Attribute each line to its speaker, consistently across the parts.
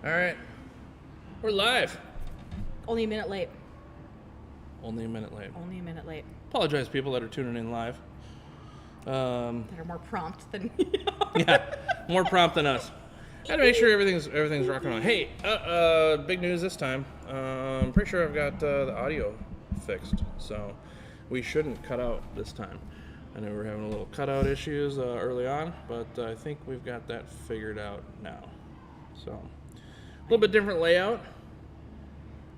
Speaker 1: All right. We're live.
Speaker 2: Only a minute late.
Speaker 1: Only a minute late.
Speaker 2: Only a minute late.
Speaker 1: Apologize, people that are tuning in live.
Speaker 2: That are more prompt than
Speaker 1: Yeah, more prompt than us. Gotta make sure everything's rocking on. Hey, big news this time. I'm pretty sure I've got the audio fixed, so we shouldn't cut out this time. I know we were having a little cutout issues early on, but I think we've got that figured out now. So, a little bit different layout.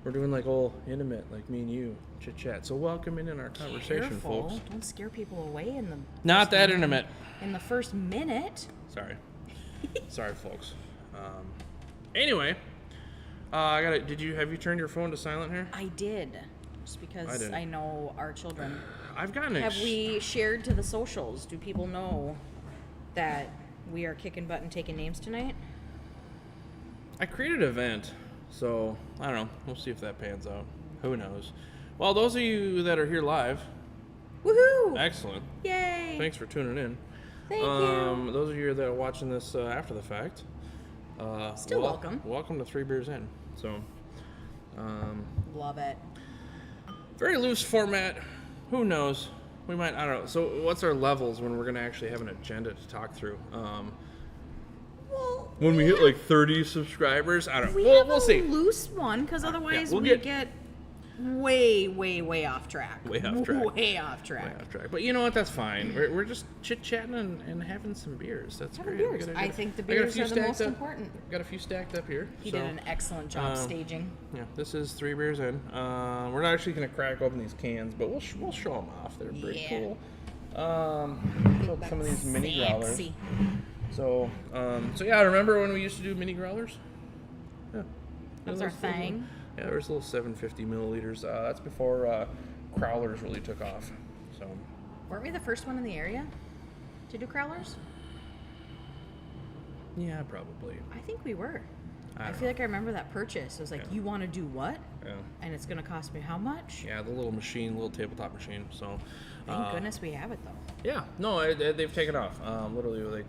Speaker 1: We're doing like all intimate, like me and you, chit chat. So welcome in our conversation,
Speaker 2: Careful.
Speaker 1: folks.
Speaker 2: Don't scare people away in the
Speaker 1: Not that intimate.
Speaker 2: in the first minute.
Speaker 1: Sorry. Sorry, folks. Anyway, have you turned your phone to silent here?
Speaker 2: I did. Just because
Speaker 1: I didn't.
Speaker 2: I know our children.
Speaker 1: I've gotten
Speaker 2: Have we shared to the socials? Do people know that we are kicking butt and taking names tonight?
Speaker 1: I created an event, so I don't know. We'll see if that pans out. Who knows? Well, those of you that are here live,
Speaker 2: Woohoo!
Speaker 1: excellent.
Speaker 2: Yay!
Speaker 1: Thanks for tuning in.
Speaker 2: Thank you.
Speaker 1: Those of you that are watching this after the fact,
Speaker 2: Still welcome.
Speaker 1: Welcome to 3 Beers In. So,
Speaker 2: Love it.
Speaker 1: very loose format. Who knows? We might, I don't know. So what's our levels when we're going to actually have an agenda to talk through?
Speaker 2: Well,
Speaker 1: When we hit like 30 subscribers? I don't know.
Speaker 2: we have
Speaker 1: We'll
Speaker 2: a
Speaker 1: see.
Speaker 2: loose one, because otherwise
Speaker 1: we'll
Speaker 2: we
Speaker 1: get-
Speaker 2: get way off track.
Speaker 1: Way off track.
Speaker 2: Way off track.
Speaker 1: Way off track. But you know what? That's fine. We're just chit-chatting and having some beers. That's
Speaker 2: Having
Speaker 1: great.
Speaker 2: beers.
Speaker 1: Good
Speaker 2: I
Speaker 1: idea.
Speaker 2: think the
Speaker 1: I got a
Speaker 2: beers
Speaker 1: few
Speaker 2: are the
Speaker 1: stacked
Speaker 2: most
Speaker 1: up.
Speaker 2: important.
Speaker 1: Got a few stacked up here.
Speaker 2: He
Speaker 1: so,
Speaker 2: did an excellent job staging.
Speaker 1: Yeah, this is 3 Beers In. We're not actually going to crack open these cans, but we'll show them off. They're pretty
Speaker 2: Yeah.
Speaker 1: cool. Some of these mini growlers.
Speaker 2: Sexy.
Speaker 1: So yeah, remember when we used to do mini growlers? Yeah.
Speaker 2: That's our thing.
Speaker 1: Yeah, there was little 750 milliliters. That's before crowlers really took off. So
Speaker 2: Weren't we the first one in the area to do crowlers?
Speaker 1: yeah, probably.
Speaker 2: I think we were. I
Speaker 1: don't
Speaker 2: feel
Speaker 1: know.
Speaker 2: like I remember that purchase. It was like,
Speaker 1: Yeah.
Speaker 2: you want to do what?
Speaker 1: Yeah.
Speaker 2: And it's going to cost me how much?
Speaker 1: Yeah, the little tabletop machine. So
Speaker 2: Thank goodness we have it, though.
Speaker 1: yeah, no, they've taken off. Literally, like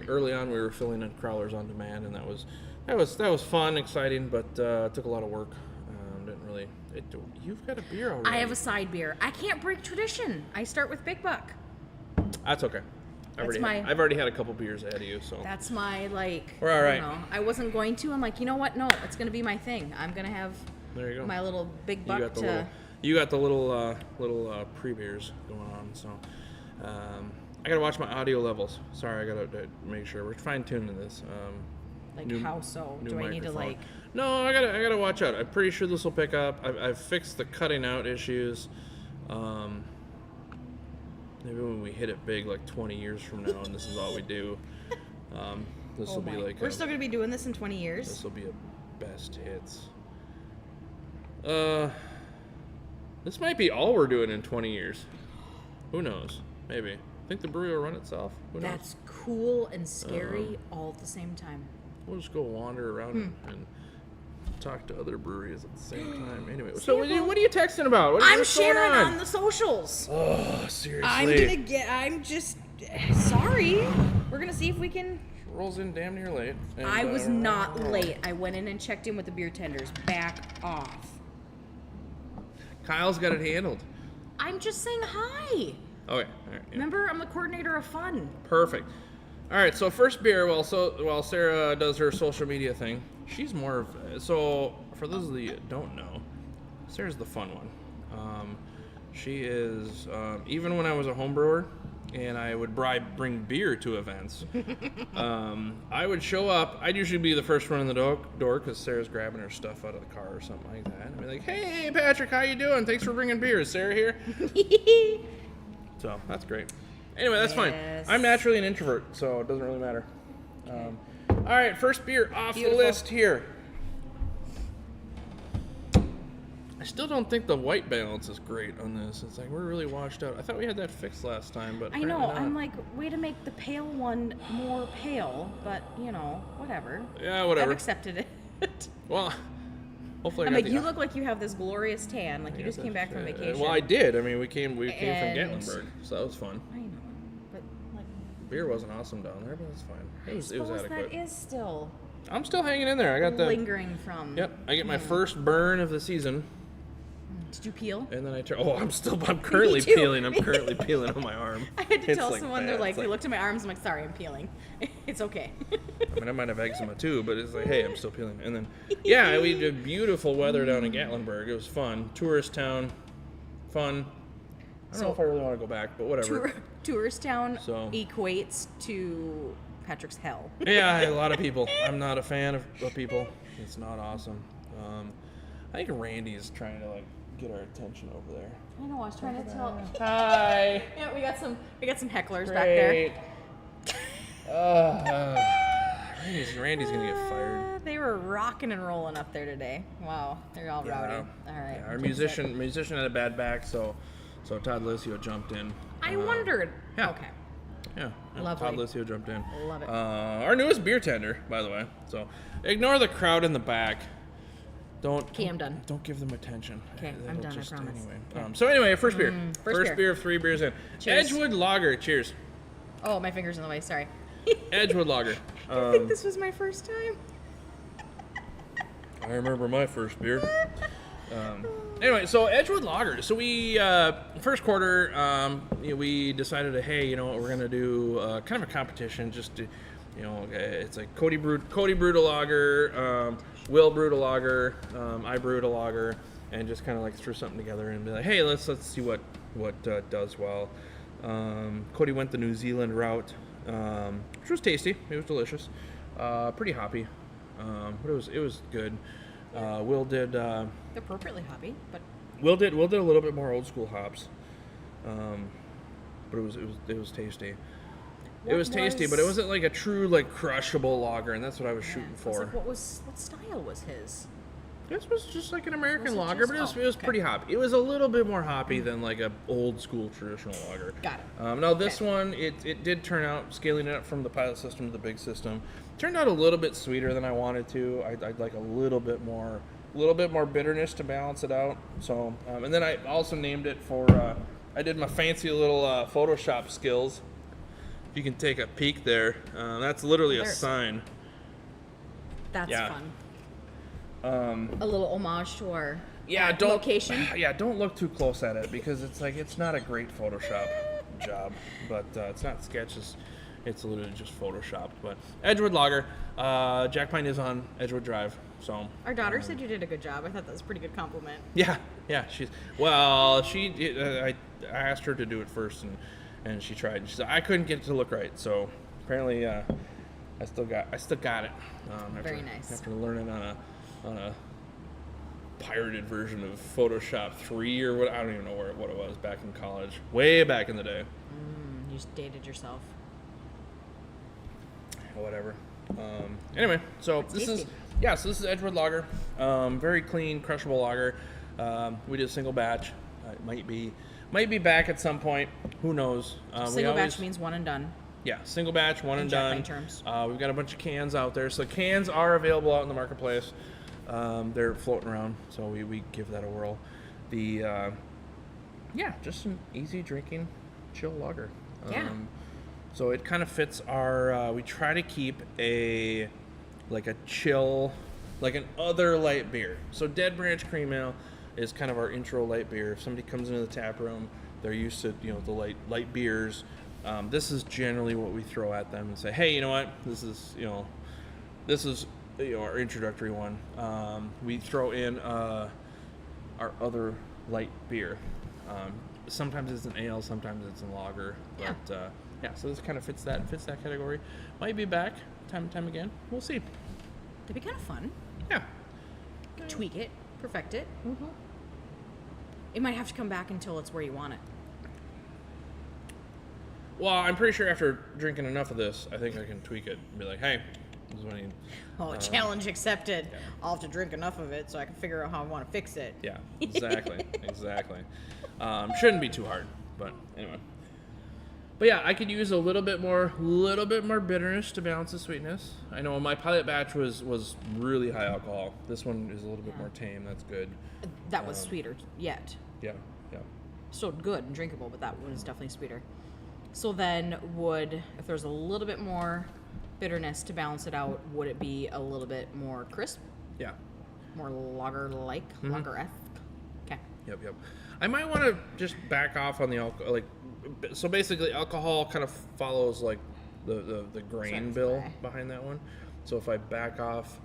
Speaker 1: early on, we were filling in crowlers on demand, and that was fun, exciting, but took a lot of work. Didn't really. You've got a beer already.
Speaker 2: I have a side beer. I can't break tradition. I start with Big Buck.
Speaker 1: That's okay. I've already had a couple beers ahead of you, so
Speaker 2: That's my, like,
Speaker 1: We're all right.
Speaker 2: you know, I wasn't going to. I'm like, you know what? No, it's going to be my thing. I'm going to have
Speaker 1: there you go.
Speaker 2: my little Big
Speaker 1: You
Speaker 2: Buck
Speaker 1: got the little pre beers going on. So I gotta watch my audio levels. Sorry, I gotta make sure we're fine tuning this.
Speaker 2: like,
Speaker 1: new-
Speaker 2: how so?
Speaker 1: new
Speaker 2: Do I need to,
Speaker 1: microphone.
Speaker 2: like...
Speaker 1: No, I gotta watch out. I'm pretty sure this will pick up. I've fixed the cutting out issues. Maybe when we hit it big, like 20 years from now, and this is all we do, this will be like
Speaker 2: We're still going to be doing this in 20
Speaker 1: this
Speaker 2: years.
Speaker 1: will be a best hits. This might be all we're doing in 20 years. Who knows? Maybe. Think the brewery will run itself? Who knows?
Speaker 2: That's cool and scary all at the same time.
Speaker 1: We'll just go wander around and talk to other breweries at the same time. Anyway, so
Speaker 2: Sample.
Speaker 1: what are you texting about?
Speaker 2: I'm
Speaker 1: What's going
Speaker 2: sharing
Speaker 1: on?
Speaker 2: on the socials.
Speaker 1: Oh, seriously.
Speaker 2: I'm just sorry. We're gonna see if we can.
Speaker 1: Rolls in damn near late. And,
Speaker 2: I was not late. I went in and checked in with the beer tenders. Back off.
Speaker 1: Kyle's got it handled.
Speaker 2: I'm just saying hi.
Speaker 1: Okay. All right. Yeah.
Speaker 2: Remember, I'm the coordinator of fun.
Speaker 1: Perfect. All right. So first beer. While Sarah does her social media thing, she's more of. So for those of you that don't know, Sarah's the fun one. She is. Even when I was a home brewer, and I would bring beer to events, I would show up. I'd usually be the first one in the door because Sarah's grabbing her stuff out of the car or something like that. I'd be like, "Hey, Patrick, how you doing? Thanks for bringing beer. Is Sarah here?" So that's great. Anyway, that's fine.
Speaker 2: Yes.
Speaker 1: I'm naturally an introvert, so it doesn't really matter. All right, first beer off
Speaker 2: Beautiful.
Speaker 1: the list here. I still don't think the white balance is great on this. It's like we're really washed out. I thought we had that fixed last time, but
Speaker 2: I know.
Speaker 1: apparently not.
Speaker 2: I'm like, way to make the pale one more pale, but you know, whatever.
Speaker 1: Yeah, whatever.
Speaker 2: I've accepted it.
Speaker 1: Well, hopefully
Speaker 2: I'm
Speaker 1: I got
Speaker 2: like, you look like you have this glorious tan, like you just came back from vacation.
Speaker 1: Well, I did. I mean, we came from
Speaker 2: And-
Speaker 1: Gatlinburg, so that was fun.
Speaker 2: I know, but like,
Speaker 1: Beer wasn't awesome down there, but it's fine. It was
Speaker 2: I suppose
Speaker 1: adequate.
Speaker 2: that is still
Speaker 1: I'm still hanging in there. I got the.
Speaker 2: lingering from.
Speaker 1: Yep. I get my first burn of the season,
Speaker 2: Did you peel?
Speaker 1: and then I turn. Oh, I'm currently
Speaker 2: too.
Speaker 1: peeling. I'm currently peeling on my arm.
Speaker 2: I had to
Speaker 1: It's,
Speaker 2: tell
Speaker 1: like,
Speaker 2: someone,
Speaker 1: bad.
Speaker 2: they're like,
Speaker 1: It's
Speaker 2: they looked at my arms, I'm like, sorry, I'm peeling. It's okay.
Speaker 1: I mean, I might have eczema too, but it's like, hey, I'm still peeling. And then, yeah, we did beautiful weather down in Gatlinburg. It was fun. Tourist town, fun. I don't know if I really want to go back, but whatever.
Speaker 2: Tourist town
Speaker 1: So-
Speaker 2: equates to Patrick's hell.
Speaker 1: Yeah, a lot of people. I'm not a fan of people. It's not awesome. I think Randy's trying to like get our attention over there.
Speaker 2: I know, I was trying to tell.
Speaker 1: Hi.
Speaker 2: Yeah, we got some hecklers back there.
Speaker 1: Randy's gonna get fired.
Speaker 2: They were rocking and rolling up there today. Wow, they're all rowdy. All right.
Speaker 1: Yeah, our musician had a bad back, so Todd Licio jumped in.
Speaker 2: I wondered.
Speaker 1: yeah.
Speaker 2: Okay.
Speaker 1: Yeah,
Speaker 2: Lovely.
Speaker 1: Todd Licio jumped in.
Speaker 2: Love it.
Speaker 1: Our newest beer tender, by the way. So ignore the crowd in the back. Don't.
Speaker 2: Okay, I'm done.
Speaker 1: Don't give them attention.
Speaker 2: Okay,
Speaker 1: That'll
Speaker 2: I'm done, I
Speaker 1: just-
Speaker 2: promise.
Speaker 1: Anyway.
Speaker 2: Okay.
Speaker 1: So anyway, first beer.
Speaker 2: first
Speaker 1: beer of 3 beers in.
Speaker 2: Cheers.
Speaker 1: Edgewood Lager. Cheers.
Speaker 2: Oh, my finger's in the way. Sorry.
Speaker 1: Edgewood Lager.
Speaker 2: I think this was my first time.
Speaker 1: I remember my first beer. Anyway, so Edgewood Lager. So we first quarter, we decided to, hey, you know what, we're gonna do kind of a competition. Just to, it's like Cody brewed a lager, Will brewed a lager, I brewed a lager, and just kind of like threw something together and be like, hey, let's see what does well. Cody went the New Zealand route, which was tasty. It was delicious, pretty hoppy, but it was good. Will did.
Speaker 2: Appropriately hoppy, but
Speaker 1: Will did a little bit more old school hops, but it was tasty. It was tasty, but it wasn't like a true like crushable lager, and that's what I was shooting
Speaker 2: I was
Speaker 1: for.
Speaker 2: like, what style was his?
Speaker 1: This was just like an American
Speaker 2: Was it
Speaker 1: lager,
Speaker 2: just-
Speaker 1: but it
Speaker 2: oh,
Speaker 1: was
Speaker 2: okay.
Speaker 1: pretty hoppy. It was a little bit more hoppy than like a old school traditional lager.
Speaker 2: Got it.
Speaker 1: Now this one, it did turn out, scaling it up from the pilot system to the big system, turned out a little bit sweeter than I wanted to. I'd like a little bit more bitterness to balance it out. So, and then I also named it for, I did my fancy little Photoshop skills. If you can take a peek there, that's literally a
Speaker 2: There's-
Speaker 1: sign.
Speaker 2: That's
Speaker 1: Yeah.
Speaker 2: fun. A little homage to our location.
Speaker 1: Yeah, don't look too close at it because it's not a great Photoshop job, but it's not sketch. It's literally just photoshopped. But Edgewood Lager, Jack Pine is on Edgewood Drive, so
Speaker 2: Our daughter said you did a good job. I thought that was a pretty good compliment.
Speaker 1: yeah. I asked her to do it first, and she tried. She said I couldn't get it to look right, so apparently I still got it.
Speaker 2: Very nice.
Speaker 1: After learning on a pirated version of Photoshop 3 or what, I don't even know what it was back in college, way back in the day.
Speaker 2: You just dated yourself.
Speaker 1: Whatever. Anyway, so this is Edgewood Lager. Very clean, crushable lager. We did a single batch. It might be back at some point. Who knows?
Speaker 2: Single batch means one and done.
Speaker 1: Yeah, single batch, one and
Speaker 2: Jack
Speaker 1: done.
Speaker 2: Pine terms.
Speaker 1: We've got a bunch of cans out there, so cans are available out in the marketplace. They're floating around, so we give that a whirl. Just an easy drinking, chill lager.
Speaker 2: Yeah.
Speaker 1: So it kind of fits our. We try to keep a chill, like an other light beer. So Dead Branch Cream Ale is kind of our intro light beer. If somebody comes into the tap room, they're used to the light beers. This is generally what we throw at them and say, hey, you know what? This is our introductory one. We throw in our other light beer. Sometimes it's an ale, sometimes it's a lager. But so this kind of fits that category. Might be back time and time again. We'll see.
Speaker 2: That'd be kind of fun.
Speaker 1: Yeah.
Speaker 2: Tweak it, perfect it. It might have to come back until it's where you want it.
Speaker 1: Well, I'm pretty sure after drinking enough of this, I think I can tweak it and be like, hey, this is what I need.
Speaker 2: Oh, challenge accepted. I'll have to drink enough of it so I can figure out how I want to fix it.
Speaker 1: Yeah, exactly. Shouldn't be too hard, but anyway. But yeah, I could use a little bit more bitterness to balance the sweetness. I know my pilot batch was really high alcohol. This one is a little bit more tame. That's good.
Speaker 2: That was sweeter yet.
Speaker 1: Yeah.
Speaker 2: Still good and drinkable, but that one is definitely sweeter. So then if there's a little bit more bitterness to balance it out, would it be a little bit more crisp,
Speaker 1: Yeah.
Speaker 2: more lager-like,
Speaker 1: Mm-hmm.
Speaker 2: lager-esque? Okay.
Speaker 1: Yep. I might want to just back off on the alcohol. Like, so basically, alcohol kind of follows like the grain
Speaker 2: Certain
Speaker 1: bill
Speaker 2: way.
Speaker 1: behind that one. So if I back off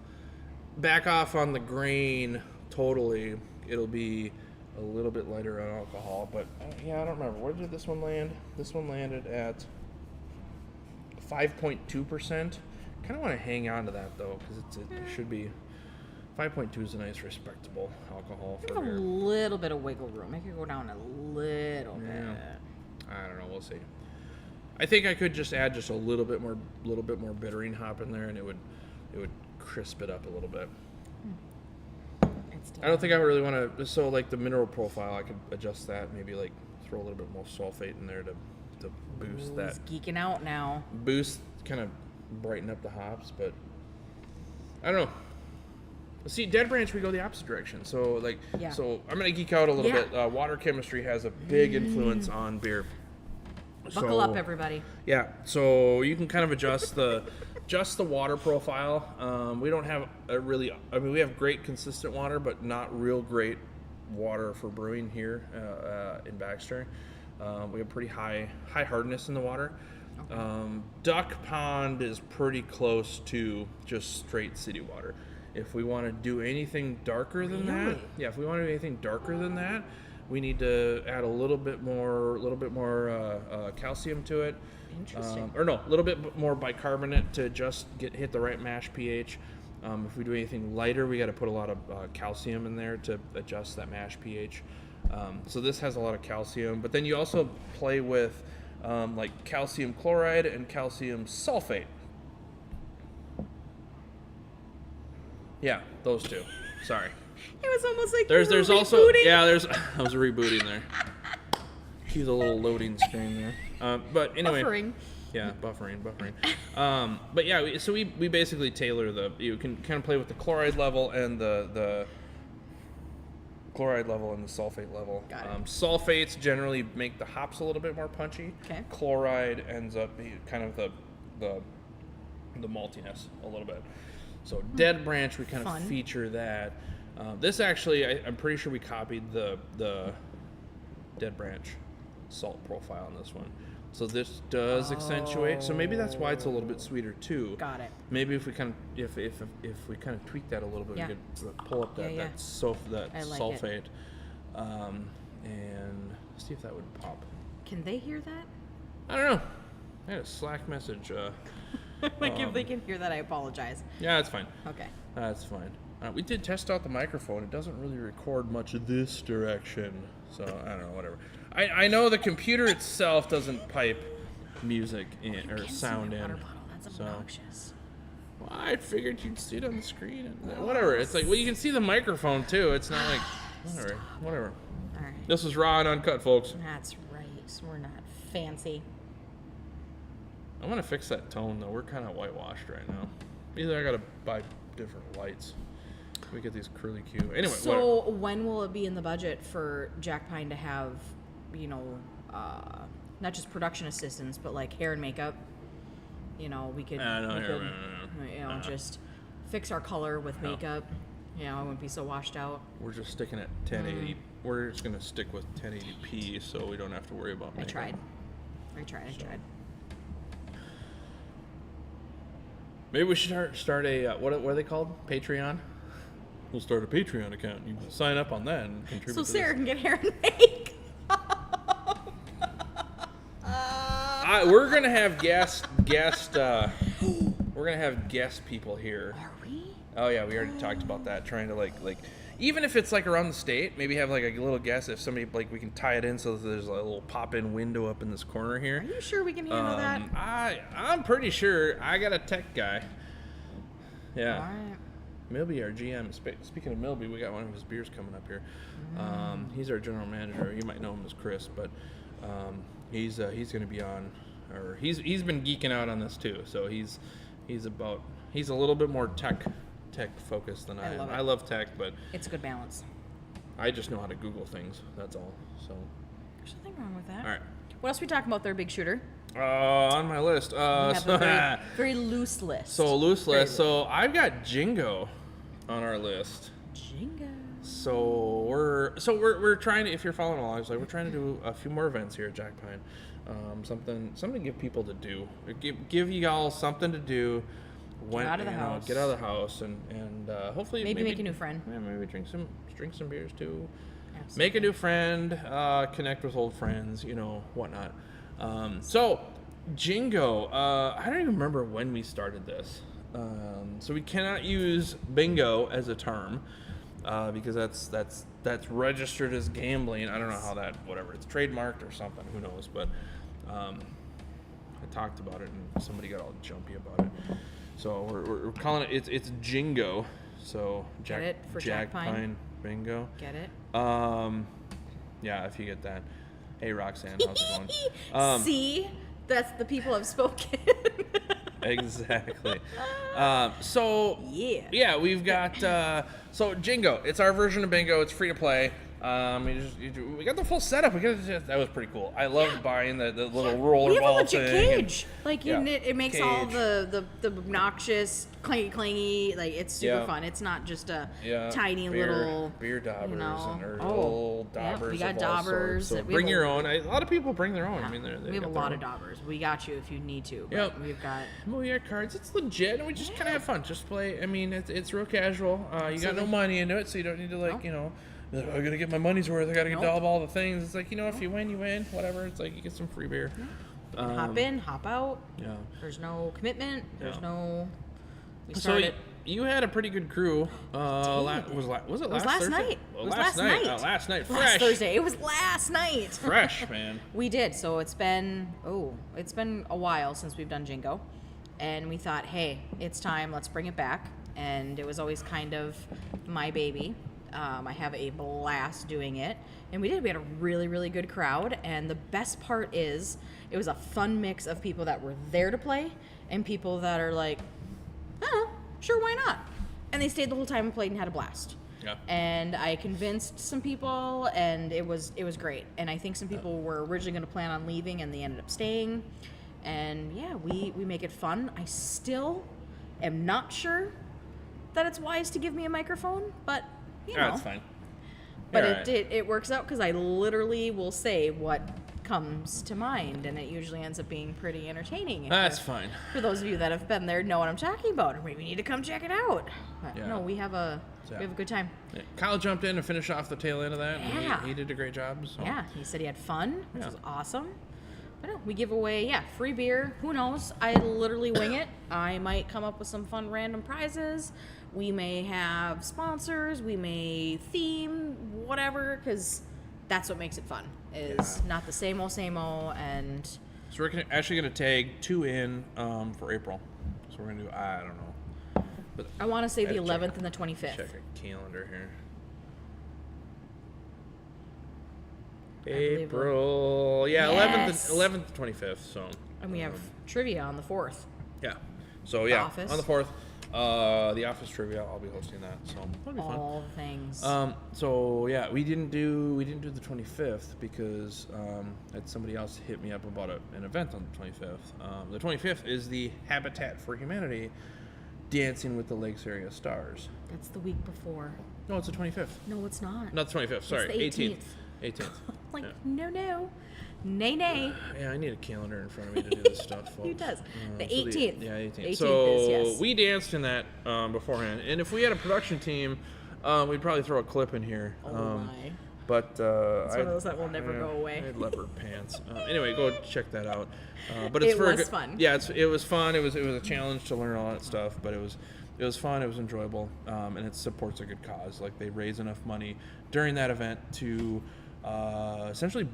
Speaker 1: on the grain totally, it'll be a little bit lighter on alcohol. But yeah, I don't remember, where did this one land? This one landed at 5.2%. Kind of want to hang on to that though, because it should be 5.2 is a nice respectable alcohol
Speaker 2: Give
Speaker 1: for
Speaker 2: a
Speaker 1: beer.
Speaker 2: little bit of wiggle room. It could go down a little
Speaker 1: Yeah.
Speaker 2: bit.
Speaker 1: I don't know. We'll see. I think I could just add just a little bit more bittering hop in there, and it would crisp it up a little bit.
Speaker 2: It's
Speaker 1: I don't think I really want to. So like the mineral profile, I could adjust that. Maybe like throw a little bit more sulfate in there to boost that.
Speaker 2: He's geeking out now.
Speaker 1: Boost, kind of brighten up the hops, but I don't know. See, Dead Branch, we go the opposite direction. So like,
Speaker 2: Yeah.
Speaker 1: so I'm gonna geek out a little
Speaker 2: Yeah.
Speaker 1: bit. Water chemistry has a big influence on beer.
Speaker 2: Buckle up, everybody.
Speaker 1: Yeah, so you can kind of adjust the water profile. We don't have we have great consistent water, but not real great water for brewing here in Baxter. We have pretty high hardness in the water. Duck Pond is pretty close to just straight city water. If we want to do anything darker than that,
Speaker 2: Really?
Speaker 1: yeah, if we want to do anything darker than that, we need to add a little bit more calcium to it.
Speaker 2: Interesting.
Speaker 1: Or no, a little bit more bicarbonate to just hit the right mash pH. If we do anything lighter, we got to put a lot of calcium in there to adjust that mash pH. So this has a lot of calcium, but then you also play with like calcium chloride and calcium sulfate. Yeah, those two. Sorry.
Speaker 2: It was almost like
Speaker 1: There's
Speaker 2: you were
Speaker 1: also
Speaker 2: rebooting.
Speaker 1: I was rebooting there. Cue the little loading screen there. But anyway.
Speaker 2: Buffering.
Speaker 1: Yeah, buffering. But yeah, so we basically tailor you can kind of play with the chloride level and the chloride level and the sulfate level.
Speaker 2: Got it.
Speaker 1: Sulfates generally make the hops a little bit more punchy.
Speaker 2: Okay.
Speaker 1: Chloride ends up being kind of the maltiness a little bit. So Dead Branch, we kind
Speaker 2: Fun.
Speaker 1: of feature that. This actually, I'm pretty sure we copied the Dead Branch salt profile on this one. So this does accentuate. So maybe that's why it's a little bit sweeter too.
Speaker 2: Got it.
Speaker 1: Maybe if we kind of if we kind of tweak that a little bit,
Speaker 2: Yeah.
Speaker 1: we could pull up that
Speaker 2: Yeah.
Speaker 1: that
Speaker 2: I like
Speaker 1: sulfate, and see if that would pop.
Speaker 2: Can they hear that?
Speaker 1: I don't know. I had a Slack message.
Speaker 2: Like if they can hear that, I apologize.
Speaker 1: Yeah, that's fine.
Speaker 2: Okay.
Speaker 1: That's fine. We did test out the microphone. It doesn't really record much of this direction. So, I don't know, whatever. I know the computer itself doesn't pipe music in, or
Speaker 2: Can't see
Speaker 1: sound
Speaker 2: my
Speaker 1: in.
Speaker 2: water bottle. That's
Speaker 1: So,
Speaker 2: obnoxious.
Speaker 1: well, I figured you'd see it on the screen. And whatever. It's like, well, you can see the microphone too. It's not like, whatever.
Speaker 2: All right.
Speaker 1: This is raw and uncut, folks.
Speaker 2: That's right. We're not fancy.
Speaker 1: I'm going to fix that tone, though. We're kind of whitewashed right now. Either I got to buy different lights. We get these curly Q. Anyway, whatever.
Speaker 2: So when will it be in the budget for Jack Pine to have, not just production assistants, but like hair and makeup? We could,
Speaker 1: No.
Speaker 2: just fix our color with makeup. I wouldn't be so washed out.
Speaker 1: We're just sticking at 1080. We're just going to stick with 1080p so we don't have to worry about
Speaker 2: I
Speaker 1: makeup.
Speaker 2: tried.
Speaker 1: Maybe we should start a, what are they called? Patreon? We'll start a Patreon account. You can sign up on that and contribute
Speaker 2: So
Speaker 1: to
Speaker 2: Sarah
Speaker 1: this.
Speaker 2: can get hair and makeup.
Speaker 1: We're going to have we're going to have guest people here.
Speaker 2: Are we?
Speaker 1: Oh yeah, we already talked about that. Trying to like even if it's like around the state, maybe have like a little guest. If somebody like we can tie it in so that there's a little pop-in window up in this corner
Speaker 2: Are
Speaker 1: here.
Speaker 2: you sure we can handle that?
Speaker 1: I'm pretty sure I got a tech guy. Yeah,
Speaker 2: All right.
Speaker 1: Milby, our GM. Speaking of Milby, we got one of his beers coming up here. He's our general manager. You might know him as Chris, but he's going to be on, or he's been geeking out on this too. So he's a little bit more tech focused than I am.
Speaker 2: love it.
Speaker 1: I love tech, but
Speaker 2: It's a good balance.
Speaker 1: I just know how to Google things. That's all. So,
Speaker 2: There's nothing wrong with that.
Speaker 1: all right.
Speaker 2: What else we talking about there, big shooter?
Speaker 1: On my list.
Speaker 2: We have a very, very loose list.
Speaker 1: So loose
Speaker 2: Very
Speaker 1: list. So I've got Jingo on our list.
Speaker 2: Jingo.
Speaker 1: So we're trying to, if you're following along, it's like we're trying to do a few more events here at Jack Pine. Something to give people to do. Give you all something to do. When,
Speaker 2: Get out of the house.
Speaker 1: Get out of the house and hopefully
Speaker 2: Maybe make a new friend.
Speaker 1: Yeah, maybe drink some beers too.
Speaker 2: Absolutely.
Speaker 1: Make a new friend. Connect with old friends. Whatnot. So Jingo. I don't even remember when we started this. So we cannot use bingo as a term because that's registered as gambling. I don't know how that, whatever, it's trademarked or something. Who knows? But I talked about it and somebody got all jumpy about it. So we're calling it. It's Jingo. So
Speaker 2: Get it for Jack Pine?
Speaker 1: Bingo.
Speaker 2: Get it?
Speaker 1: Yeah, if you get that. Hey Roxanne, how's it going?
Speaker 2: See, that's the people have spoken.
Speaker 1: Exactly. So
Speaker 2: Yeah.
Speaker 1: we've got so Jingo. It's our version of bingo. It's free to play. We got the full setup. That was pretty cool. I loved buying the little roller
Speaker 2: We have a
Speaker 1: ball
Speaker 2: legit
Speaker 1: thing.
Speaker 2: cage. Like
Speaker 1: Yeah,
Speaker 2: it makes all
Speaker 1: cage.
Speaker 2: the obnoxious clangy. Like it's super
Speaker 1: Yeah.
Speaker 2: fun. It's not just a
Speaker 1: Yeah,
Speaker 2: tiny
Speaker 1: beer
Speaker 2: little
Speaker 1: daubers
Speaker 2: or
Speaker 1: old
Speaker 2: yeah,
Speaker 1: daubers.
Speaker 2: we got
Speaker 1: of all
Speaker 2: daubers.
Speaker 1: sorts. So
Speaker 2: We have
Speaker 1: bring
Speaker 2: a-
Speaker 1: your own. A lot of people bring their own.
Speaker 2: Yeah.
Speaker 1: I mean,
Speaker 2: we have a
Speaker 1: got their
Speaker 2: lot of
Speaker 1: own.
Speaker 2: daubers. We got you if you need to. But
Speaker 1: Yep.
Speaker 2: we've got
Speaker 1: Well, we got cards. It's legit, and we just kind of have fun. Just play. I mean, it's real casual. You got no
Speaker 2: Absolutely.
Speaker 1: money into it, so you don't need to
Speaker 2: No.
Speaker 1: I gotta get my money's worth. I gotta get
Speaker 2: Nope.
Speaker 1: all the things. It's like if you win, you win. Whatever. It's like you get some free beer.
Speaker 2: hop in, hop out.
Speaker 1: Yeah.
Speaker 2: There's no commitment. There's
Speaker 1: Yeah.
Speaker 2: no. We
Speaker 1: So
Speaker 2: started.
Speaker 1: you had a pretty good crew. Was it
Speaker 2: was
Speaker 1: last
Speaker 2: last
Speaker 1: Thursday?
Speaker 2: night.
Speaker 1: Well,
Speaker 2: It was
Speaker 1: last
Speaker 2: last night.
Speaker 1: Last night. Fresh.
Speaker 2: Last Thursday. It was last night.
Speaker 1: Fresh, man.
Speaker 2: We did. So it's been a while since we've done Jingo, and we thought, hey, it's time. Let's bring it back. And it was always kind of my baby. I have a blast doing it, and we did. We had a really, really good crowd, and the best part is it was a fun mix of people that were there to play and people that are like, oh, sure, why not? And they stayed the whole time and played and had a blast.
Speaker 1: Yeah.
Speaker 2: And I convinced some people, and it was great. And I think some people were originally going to plan on leaving, and they ended up staying. And yeah, we make it fun. I still am not sure that it's wise to give me a microphone, but you know,
Speaker 1: That's fine.
Speaker 2: but
Speaker 1: Alright.
Speaker 2: it works out because I literally will say what comes to mind, and it usually ends up being pretty entertaining.
Speaker 1: That's fine.
Speaker 2: For those of you that have been there, know what I'm talking about, or maybe need to come check it out. But
Speaker 1: Yeah.
Speaker 2: no, we have a
Speaker 1: Yeah.
Speaker 2: good time.
Speaker 1: Yeah. Kyle jumped in and finished off the tail end of that. and
Speaker 2: Yeah.
Speaker 1: he did a great job. So.
Speaker 2: Yeah, he said he had fun, which
Speaker 1: Yeah.
Speaker 2: was awesome. But no, we give away free beer. Who knows? I literally wing it. I might come up with some fun random prizes. We may have sponsors. We may theme whatever, because that's what makes it fun. Is
Speaker 1: Yeah.
Speaker 2: not the same old, and
Speaker 1: So we're actually going to tag 2 in for April. So we're going to do, I don't know. But
Speaker 2: I want to say the
Speaker 1: Gotta check
Speaker 2: 11th and the 25th.
Speaker 1: check a calendar here.
Speaker 2: believe
Speaker 1: April. Yeah,
Speaker 2: Yes.
Speaker 1: 11th to 25th. So.
Speaker 2: And we have trivia on the 4th.
Speaker 1: Yeah. So yeah,
Speaker 2: Office.
Speaker 1: on the 4th, the Office trivia. I'll be hosting that. So that'll be fun.
Speaker 2: All the things.
Speaker 1: So yeah, we didn't do the 25th because had somebody else hit me up about an event on the 25th. The 25th is the Habitat for Humanity Dancing with the Lakes Area Stars.
Speaker 2: That's the week before.
Speaker 1: No, it's the 25th.
Speaker 2: No, it's not.
Speaker 1: Not the 25th. Sorry,
Speaker 2: the
Speaker 1: 18th. 18th.
Speaker 2: Like,
Speaker 1: Yeah.
Speaker 2: no. Nay.
Speaker 1: Yeah, I need a calendar in front of me to do this stuff, folks.
Speaker 2: Who does? The
Speaker 1: So
Speaker 2: 18th.
Speaker 1: yeah, 18th.
Speaker 2: 18th
Speaker 1: So
Speaker 2: is, yes.
Speaker 1: we danced in that beforehand, and if we had a production team, we'd probably throw a clip in here.
Speaker 2: Oh my.
Speaker 1: But
Speaker 2: It's one of those that will never go away.
Speaker 1: I had leopard pants. Anyway, go check that out. But it's
Speaker 2: It
Speaker 1: for a
Speaker 2: was
Speaker 1: good,
Speaker 2: fun.
Speaker 1: Yeah, it was fun. It was a challenge to learn all that stuff, but it was fun. It was enjoyable, and it supports a good cause. Like they raise enough money during that event to essentially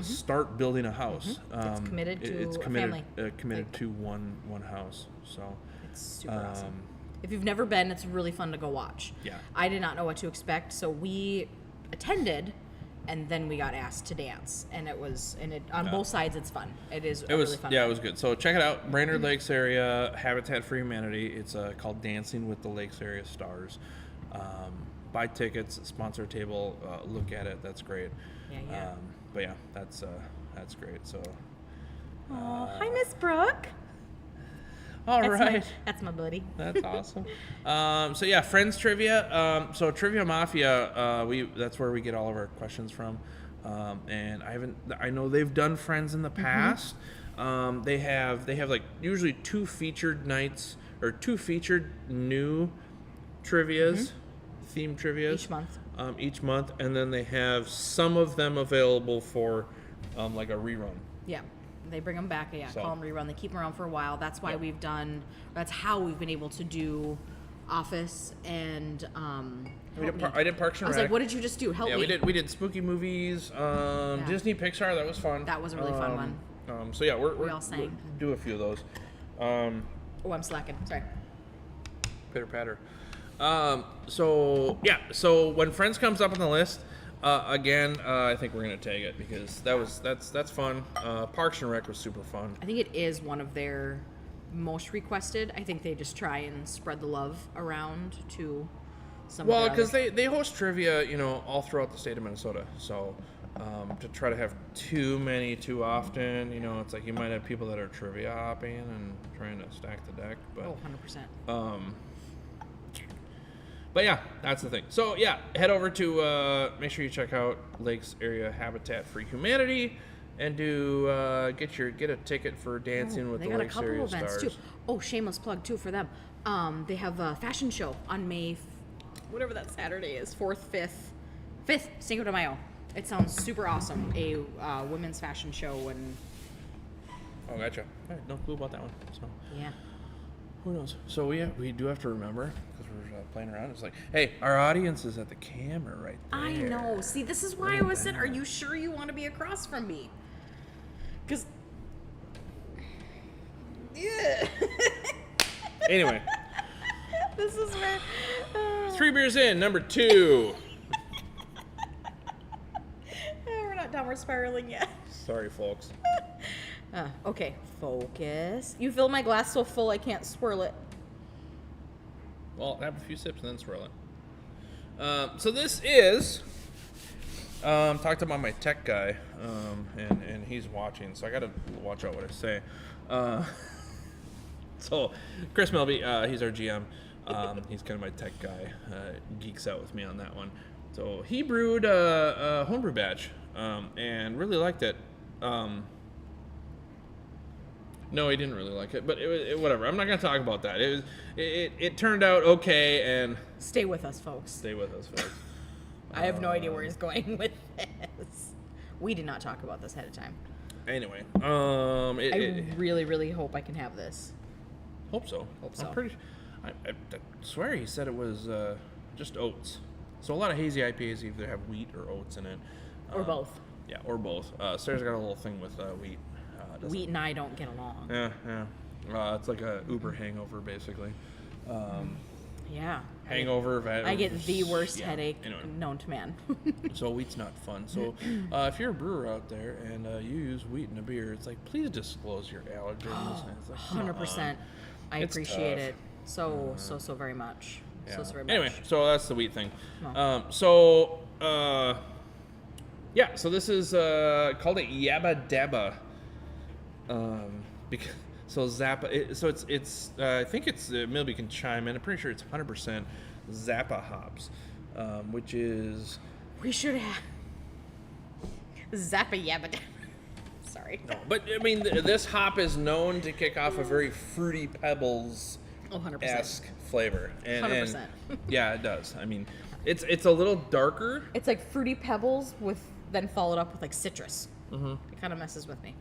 Speaker 1: start building a house.
Speaker 2: It's committed to
Speaker 1: it's
Speaker 2: a
Speaker 1: committed,
Speaker 2: family.
Speaker 1: committed
Speaker 2: Like-
Speaker 1: to one house. So
Speaker 2: It's super awesome. If you've never been, it's really fun to go watch.
Speaker 1: Yeah.
Speaker 2: I did not know what to expect, so we attended, and then we got asked to dance, and on both sides it's fun. It is
Speaker 1: It was
Speaker 2: really fun.
Speaker 1: yeah, it was good. So check it out, Brainerd Lakes area Habitat for Humanity. It's called Dancing with the Lakes Area Stars. Buy tickets, sponsor table, look at it. That's great.
Speaker 2: Yeah.
Speaker 1: But yeah, that's great. So
Speaker 2: Oh, hi, Miss Brooke.
Speaker 1: All right.
Speaker 2: That's my buddy.
Speaker 1: That's awesome. So yeah, Friends trivia. So Trivia Mafia, that's where we get all of our questions from. And I know they've done Friends in the past. They have like usually 2 featured nights or 2 featured new trivias, theme trivias each month, and then they have some of them available for like a rerun.
Speaker 2: Yeah. They bring them back,
Speaker 1: So-
Speaker 2: call them rerun. They keep them around for a while. That's why
Speaker 1: Yep.
Speaker 2: that's how we've been able to do Office and,
Speaker 1: I did Parks and
Speaker 2: I was
Speaker 1: Rec.
Speaker 2: like, what did you just do? Help
Speaker 1: Yeah,
Speaker 2: me.
Speaker 1: we did spooky movies, Disney Pixar. That was fun.
Speaker 2: That was a really fun one.
Speaker 1: So yeah, we're
Speaker 2: all sang.
Speaker 1: do a few of those.
Speaker 2: Oh, I'm slacking. Sorry.
Speaker 1: Pitter patter. So yeah, so when Friends comes up on the list, again, I think we're gonna tag it because that's fun. Parks and Rec was super fun.
Speaker 2: I think it is one of their most requested. I think they just try and spread the love around to some
Speaker 1: Well,
Speaker 2: of their
Speaker 1: because
Speaker 2: other-
Speaker 1: they host trivia, all throughout the state of Minnesota. So to try to have too many too often, it's like you might have people that are trivia hopping and trying to stack the deck. But
Speaker 2: Oh, 100%.
Speaker 1: But yeah, that's the thing. So yeah, head over to make sure you check out Lakes Area Habitat for Humanity and get a ticket for Dancing with
Speaker 2: They
Speaker 1: the
Speaker 2: got a
Speaker 1: Lakes
Speaker 2: couple
Speaker 1: Area
Speaker 2: events
Speaker 1: Stars.
Speaker 2: too. Oh, shameless plug too for them. They have a fashion show on May, whatever that Saturday is, 4th, 5th, Cinco de Mayo. It sounds super awesome. A women's fashion show and
Speaker 1: Oh, gotcha. I had no clue about that one. So
Speaker 2: yeah.
Speaker 1: who knows? So we do have to remember because we're playing around. It's like, hey, our audience is at the camera right there.
Speaker 2: I know. See, this is why I was saying, are you sure you want to be across from me? Because yeah.
Speaker 1: Anyway,
Speaker 2: This is where
Speaker 1: 3 beers in, number 2.
Speaker 2: we're not downward spiraling yet.
Speaker 1: Sorry, folks.
Speaker 2: Okay, focus. You fill my glass so full I can't swirl it.
Speaker 1: Well, have a few sips and then swirl it. So this is talked about my tech guy, and he's watching, so I gotta watch out what I say. So Chris Melby, he's our GM. He's kind of my tech guy. Geeks out with me on that one. So he brewed a homebrew batch and really liked it. No, he didn't really like it, but whatever. I'm not gonna talk about that. It turned out okay, and
Speaker 2: Stay with us, folks.
Speaker 1: stay with us, folks.
Speaker 2: I have no idea where he's going with this. We did not talk about this ahead of time.
Speaker 1: Anyway,
Speaker 2: I really, really hope I can have this.
Speaker 1: hope so.
Speaker 2: Hope so.
Speaker 1: I'm pretty. I swear he said it was just oats. So a lot of hazy IPAs either have wheat or oats in it,
Speaker 2: Or both.
Speaker 1: Yeah, or both. Sarah's got a little thing with wheat. Doesn't-
Speaker 2: Wheat and I don't get along.
Speaker 1: Yeah. It's like a Uber hangover, basically.
Speaker 2: Yeah.
Speaker 1: Hangover.
Speaker 2: I get the worst
Speaker 1: yeah,
Speaker 2: headache
Speaker 1: anyway.
Speaker 2: known to man.
Speaker 1: So wheat's not fun. So if you're a brewer out there and you use wheat in a beer, it's like, please disclose your allergens. And it's like, come
Speaker 2: 100%.
Speaker 1: on.
Speaker 2: I
Speaker 1: It's
Speaker 2: appreciate
Speaker 1: tough.
Speaker 2: it so very much.
Speaker 1: Yeah.
Speaker 2: So very much.
Speaker 1: Anyway, so that's the wheat thing.
Speaker 2: Oh.
Speaker 1: Yeah, so this is called a Yabba Dabba. Because so Zappa, it's I think it's Milby can chime in. I'm pretty sure it's 100% Zappa hops, which is
Speaker 2: We should have Zappa Yabba Dabba. Sorry.
Speaker 1: no, but I mean this hop is known to kick off a very fruity pebbles
Speaker 2: Oh, 100%.
Speaker 1: esque flavor, and
Speaker 2: 100%.
Speaker 1: yeah, it does. I mean, it's a little darker.
Speaker 2: It's like fruity pebbles with then followed up with like citrus. Mm-hmm. It kind of messes with me.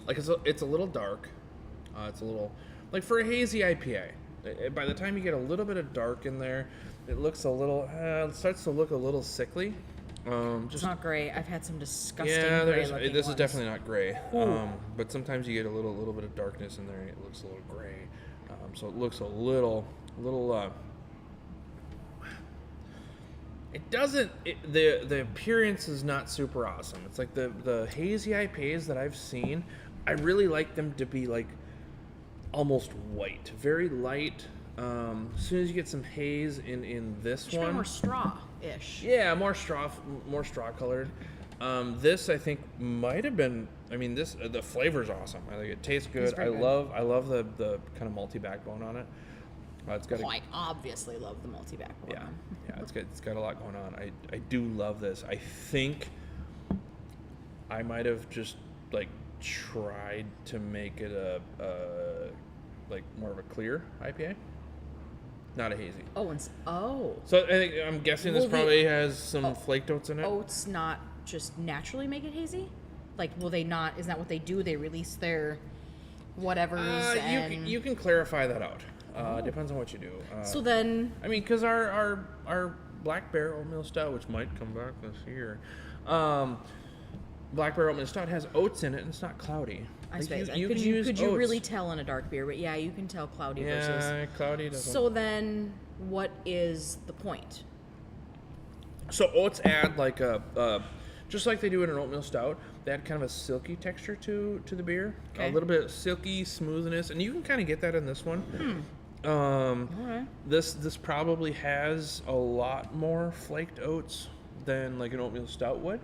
Speaker 1: Like it's a little dark. It's a little like for a hazy IPA. By the time you get a little bit of dark in there, it looks a little. It starts to look a little sickly.
Speaker 2: It's
Speaker 1: Just
Speaker 2: not gray. I've had some disgusting
Speaker 1: yeah,
Speaker 2: gray looking
Speaker 1: this is
Speaker 2: ones.
Speaker 1: definitely not gray.
Speaker 2: Ooh.
Speaker 1: But sometimes you get a little bit of darkness in there. And it looks a little gray. So it looks a little. It doesn't. The appearance is not super awesome. It's like the hazy IPAs that I've seen. I really like them to be like almost white, very light. As soon as you get some haze in this
Speaker 2: It's kind of
Speaker 1: one,
Speaker 2: more straw-ish.
Speaker 1: yeah, more straw colored. This I think might have been. I mean, this the flavor's awesome. I think it tastes good.
Speaker 2: very good.
Speaker 1: I love the kind of multi backbone on it. It's got
Speaker 2: Oh, I obviously love the multi-backbone.
Speaker 1: yeah, it's got a lot going on. I do love this. I think I might have just like tried to make it a like more of a clear IPA, not a hazy. So I think, I'm guessing this
Speaker 2: Will the-
Speaker 1: probably has some flaked oats in it.
Speaker 2: Oats not just naturally make it hazy? Like, will they not? Isn't that what they do? They release their whatevers and...
Speaker 1: You can clarify that out. Depends on what you do.
Speaker 2: So then...
Speaker 1: I mean, because our Black Bear Oatmeal Stout, which might come back this year, Black Bear Oatmeal Stout has oats in it, and it's not cloudy.
Speaker 2: I
Speaker 1: Like,
Speaker 2: suppose.
Speaker 1: you
Speaker 2: could
Speaker 1: can
Speaker 2: you,
Speaker 1: use
Speaker 2: could you
Speaker 1: oats.
Speaker 2: really tell in a dark beer? But yeah, you can tell cloudy versus...
Speaker 1: Yeah, cloudy doesn't.
Speaker 2: So then, what is the point?
Speaker 1: So oats add like just like they do in an oatmeal stout, they add kind of a silky texture to the beer.
Speaker 2: Okay.
Speaker 1: A little bit of silky smoothness, and you can kind of get that in this one.
Speaker 2: Alright.
Speaker 1: This probably has a lot more flaked oats than like an oatmeal stout would.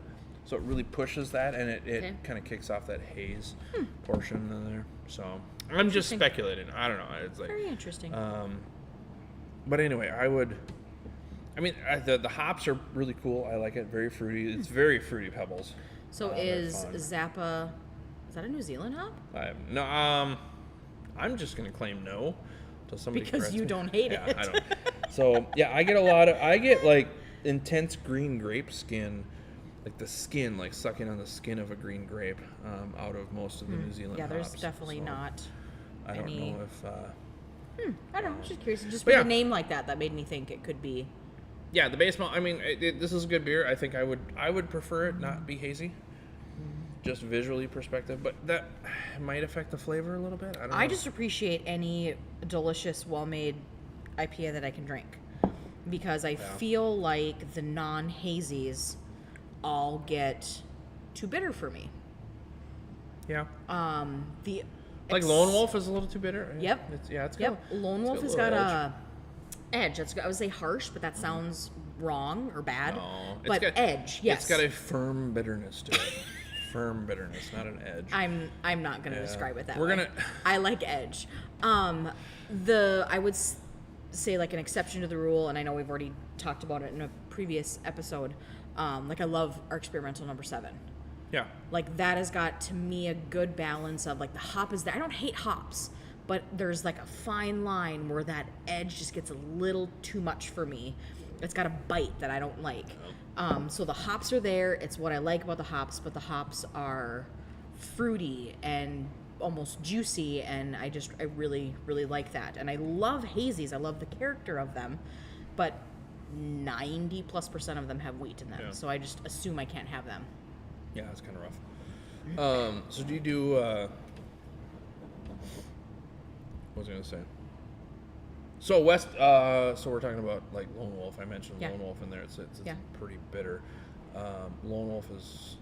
Speaker 1: So it really pushes that, and it
Speaker 2: Okay.
Speaker 1: kind of kicks off that haze portion in there. So I'm just speculating. I don't know. It's like,
Speaker 2: Very interesting.
Speaker 1: but anyway, the hops are really cool. I like it. Very fruity. It's very fruity Pebbles.
Speaker 2: So
Speaker 1: they're
Speaker 2: is
Speaker 1: fun.
Speaker 2: Zappa... Is that a New Zealand hop?
Speaker 1: No, I'm just gonna claim no until somebody
Speaker 2: Because
Speaker 1: corrects
Speaker 2: you
Speaker 1: me.
Speaker 2: don't hate
Speaker 1: Yeah,
Speaker 2: it.
Speaker 1: I don't. So yeah, I get like intense green grape skin, like the skin, like sucking on the skin of a green grape, out of most of the New Zealand
Speaker 2: Yeah, there's
Speaker 1: hops.
Speaker 2: definitely
Speaker 1: So
Speaker 2: not
Speaker 1: I don't
Speaker 2: any...
Speaker 1: know if.
Speaker 2: I don't know, just curious. Just
Speaker 1: But
Speaker 2: with
Speaker 1: yeah.
Speaker 2: a name like that made me think it could be...
Speaker 1: Yeah, the base malt. I mean, this is a good beer. I think I would prefer it not be hazy, just visually perspective. But that might affect the flavor a little bit. I don't know.
Speaker 2: I just appreciate any delicious, well-made IPA that I can drink. Because I feel like the non-hazies all get too bitter for me.
Speaker 1: Yeah.
Speaker 2: The
Speaker 1: Like Lone Wolf is a little too bitter.
Speaker 2: Yep.
Speaker 1: It's
Speaker 2: Yep. Lone Wolf has
Speaker 1: little
Speaker 2: got a edge. I would say harsh, but that sounds wrong or bad.
Speaker 1: No, it's
Speaker 2: but
Speaker 1: got-
Speaker 2: edge, yes.
Speaker 1: It's got a firm bitterness to it. Firm bitterness, not an edge.
Speaker 2: I'm not gonna describe it that
Speaker 1: We're
Speaker 2: way.
Speaker 1: gonna-
Speaker 2: I like edge. I would say like an exception to the rule, and I know we've already talked about it in a previous episode. Like I love our experimental number 7.
Speaker 1: Yeah.
Speaker 2: Like that has got to me a good balance of like the hop is there. I don't hate hops, but there's like a fine line where that edge just gets a little too much for me. It's got a bite that I don't like. So the hops are there. It's what I like about the hops, but the hops are fruity and almost juicy, and I really, really like that. And I love hazies. I love the character of them, but 90+% of them have wheat in them.
Speaker 1: Yeah.
Speaker 2: So I just assume I can't have them.
Speaker 1: Yeah, it's kind of rough. So do you do? What was I gonna say? So so we're talking about like Lone Wolf. I mentioned
Speaker 2: Yeah.
Speaker 1: Lone Wolf in there. It's
Speaker 2: Yeah.
Speaker 1: pretty bitter. Lone Wolf is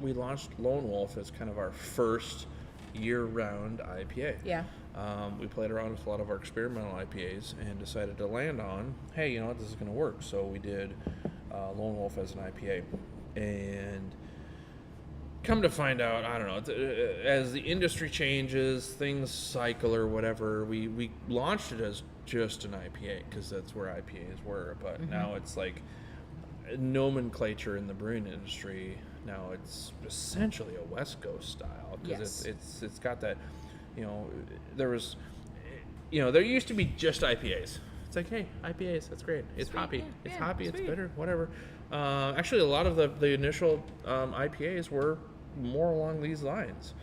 Speaker 1: we launched Lone Wolf as kind of our first year-round IPA.
Speaker 2: Yeah.
Speaker 1: We played around with a lot of our experimental IPAs and decided to land on, hey, you know what, this is going to work. So we did Lone Wolf as an IPA. And come to find out, I don't know, as the industry changes, things cycle or whatever, we launched it as just an IPA because that's where IPAs were. But now it's like nomenclature in the brewing industry. Now it's essentially a West Coast style because
Speaker 2: Yes.
Speaker 1: it's got that, there used to be just IPAs. It's like, hey, IPAs, that's great. It's
Speaker 2: Sweet,
Speaker 1: hoppy.
Speaker 2: yeah,
Speaker 1: It's
Speaker 2: yeah,
Speaker 1: hoppy. It's
Speaker 2: sweet.
Speaker 1: bitter. Whatever. Actually, a lot of the initial IPAs were more along these lines.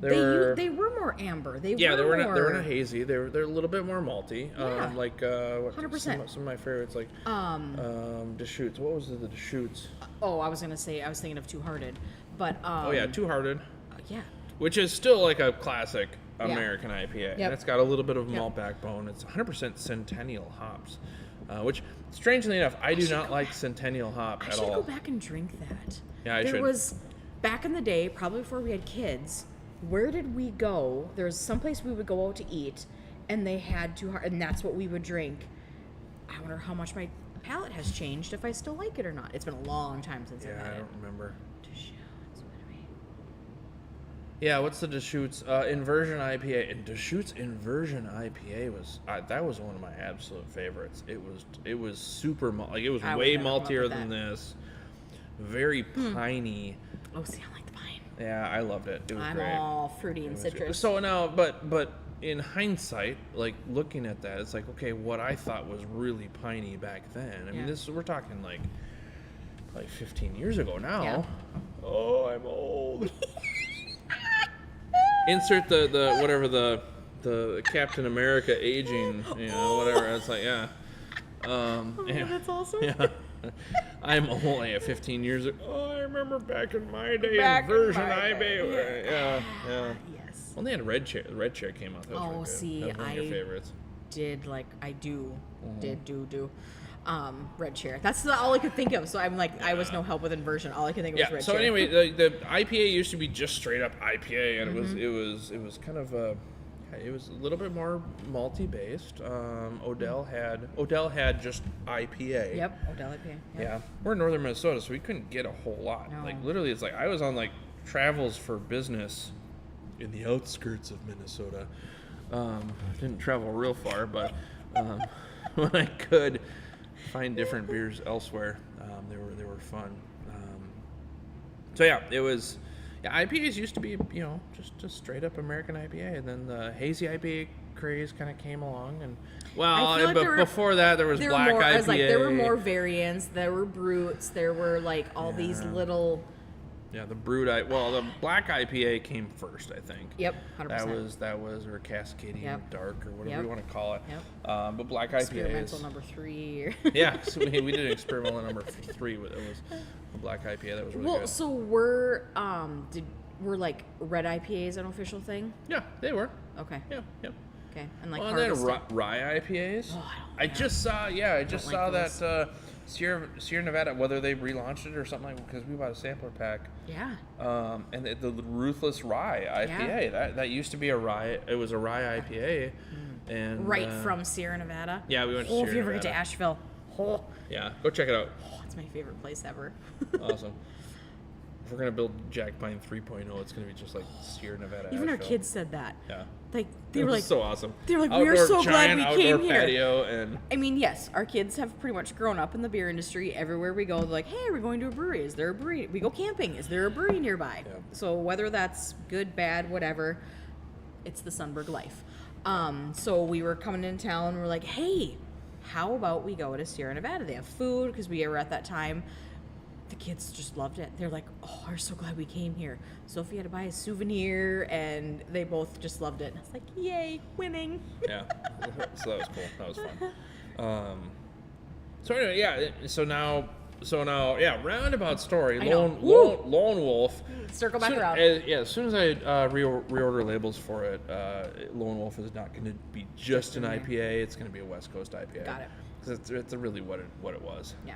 Speaker 1: They were
Speaker 2: more amber. They
Speaker 1: yeah,
Speaker 2: were
Speaker 1: they were not hazy. They're a little bit more malty.
Speaker 2: Yeah.
Speaker 1: Like
Speaker 2: 100%.
Speaker 1: Some of my favorites, like Deschutes. What was it? The Deschutes.
Speaker 2: Oh, I was thinking of Two Hearted, but
Speaker 1: Oh yeah, Two Hearted,
Speaker 2: yeah.
Speaker 1: which is still like a classic American IPA.
Speaker 2: Yep.
Speaker 1: And it's got a little bit of
Speaker 2: Yep.
Speaker 1: malt backbone. It's 100% Centennial hops, which strangely enough, I do not like Centennial hop
Speaker 2: I
Speaker 1: at
Speaker 2: should
Speaker 1: all.
Speaker 2: go back and drink that.
Speaker 1: Yeah, I
Speaker 2: there
Speaker 1: should.
Speaker 2: was back in the day, probably before we had kids. Where did we go? There was someplace we would go out to eat, and they had Two Hearted, and that's what we would drink. I wonder how much my palate has changed if I still like it or not. It's been a long time since I've
Speaker 1: Yeah,
Speaker 2: had
Speaker 1: I
Speaker 2: it.
Speaker 1: don't remember.
Speaker 2: Deschutes, what do
Speaker 1: Yeah, what's the Deschutes Inversion IPA? And Deschutes Inversion IPA was that was one of my absolute favorites. It was super like it was
Speaker 2: I would
Speaker 1: way
Speaker 2: never come up
Speaker 1: maltier
Speaker 2: with
Speaker 1: than
Speaker 2: that.
Speaker 1: this. Very piney.
Speaker 2: Oh, see, I like the pine.
Speaker 1: Yeah, I loved it. It was
Speaker 2: I'm
Speaker 1: great.
Speaker 2: all fruity and citrus.
Speaker 1: So now, but in hindsight, like looking at that, it's like, okay, what I thought was really piney back then. I mean,
Speaker 2: Yeah.
Speaker 1: we're talking like 15 years ago now.
Speaker 2: Yeah.
Speaker 1: Oh, I'm old. Insert the whatever the Captain America aging, whatever. It's like, yeah. Yeah.
Speaker 2: That's awesome.
Speaker 1: Yeah. I'm only at 15 years ago. Oh, I remember back in my day,
Speaker 2: Back in
Speaker 1: Inversion
Speaker 2: my
Speaker 1: IPA.
Speaker 2: day.
Speaker 1: Yeah.
Speaker 2: Yes.
Speaker 1: Well, they had Red Chair. The Red Chair came out. That was
Speaker 2: Oh,
Speaker 1: really good.
Speaker 2: see,
Speaker 1: that was one of your
Speaker 2: I
Speaker 1: favorites.
Speaker 2: Did like I do
Speaker 1: Mm-hmm.
Speaker 2: did do red chair. That's all I could think of. So I'm like I was no help with inversion. All I could think of was
Speaker 1: Yeah.
Speaker 2: red
Speaker 1: So
Speaker 2: chair.
Speaker 1: anyway, the IPA used to be just straight up IPA, and
Speaker 2: Mm-hmm.
Speaker 1: it was kind of it was a little bit more malty based. Odell had just IPA.
Speaker 2: Yep. Odell IPA. Yep.
Speaker 1: Yeah, we're in northern Minnesota, so we couldn't get a whole lot.
Speaker 2: No.
Speaker 1: Like literally, it's like I was on like travels for business in the outskirts of Minnesota. Didn't travel real far, but when I could find different beers elsewhere, they were fun. So yeah, it was. Yeah, IPAs used to be just straight up American IPA, and then the hazy IPA craze kind of came along, and
Speaker 2: I feel like
Speaker 1: but
Speaker 2: there were-
Speaker 1: before that there was
Speaker 2: There
Speaker 1: black
Speaker 2: were more.
Speaker 1: IPA.
Speaker 2: I was like, there were more variants. There were brutes. There were like all these
Speaker 1: Yeah.
Speaker 2: little.
Speaker 1: Yeah, the the black IPA came first, I think.
Speaker 2: Yep. 100%.
Speaker 1: That was or Cascadian
Speaker 2: Yep.
Speaker 1: Dark or whatever
Speaker 2: Yep.
Speaker 1: you want to call it.
Speaker 2: Yep.
Speaker 1: But black IPA
Speaker 2: Experimental
Speaker 1: is
Speaker 2: number 3.
Speaker 1: yeah. So we did experimental number 3. It was a black IPA that was really
Speaker 2: Well,
Speaker 1: good.
Speaker 2: so were like red IPAs an official thing?
Speaker 1: Yeah, they were.
Speaker 2: Okay.
Speaker 1: Yeah, yeah.
Speaker 2: Okay. And like
Speaker 1: Well, and then
Speaker 2: harvested.
Speaker 1: rye IPAs.
Speaker 2: Oh,
Speaker 1: I just saw. Yeah, I just
Speaker 2: like
Speaker 1: saw
Speaker 2: those.
Speaker 1: that Sierra Nevada, whether they relaunched it or something, like because we bought a sampler pack.
Speaker 2: Yeah.
Speaker 1: And the Ruthless Rye IPA that used to be a rye. It was a rye IPA, and
Speaker 2: Right from Sierra Nevada.
Speaker 1: yeah, we went to
Speaker 2: Oh, if
Speaker 1: Sierra
Speaker 2: you ever get to
Speaker 1: Nevada.
Speaker 2: Asheville, oh,
Speaker 1: Yeah, go check it out.
Speaker 2: it's my favorite place ever.
Speaker 1: Awesome. If we're gonna build Jack Pine 3.0, it's gonna be just like Sierra Nevada.
Speaker 2: Even our
Speaker 1: Asheville.
Speaker 2: kids said that.
Speaker 1: Yeah.
Speaker 2: Like they
Speaker 1: It
Speaker 2: were
Speaker 1: was
Speaker 2: like,
Speaker 1: so awesome.
Speaker 2: they were like, we are so glad we
Speaker 1: outdoor
Speaker 2: came here.
Speaker 1: patio and
Speaker 2: I mean, yes, our kids have pretty much grown up in the beer industry. Everywhere we go, they're like, hey, we're going to a brewery. Is there a brewery? We go camping. Is there a brewery nearby?
Speaker 1: Yeah.
Speaker 2: So whether that's good, bad, whatever, it's the Sunberg life. So we were coming into town and we're like, hey, how about we go to Sierra Nevada? They have food because we were at that time. The kids just loved it. They're like, oh, we're so glad we came here. Sophie had to buy a souvenir and they both just loved it. And I was like, yay, winning.
Speaker 1: yeah. So that was cool. That was fun. So anyway, yeah. So now, yeah. Roundabout story.
Speaker 2: I know.
Speaker 1: Lone Wolf.
Speaker 2: Circle back around.
Speaker 1: As soon as I reorder labels for it, Lone Wolf is not going to be just an
Speaker 2: in there.
Speaker 1: IPA. It's going to be a West Coast IPA.
Speaker 2: Got it.
Speaker 1: Because it's really what it was.
Speaker 2: Yeah.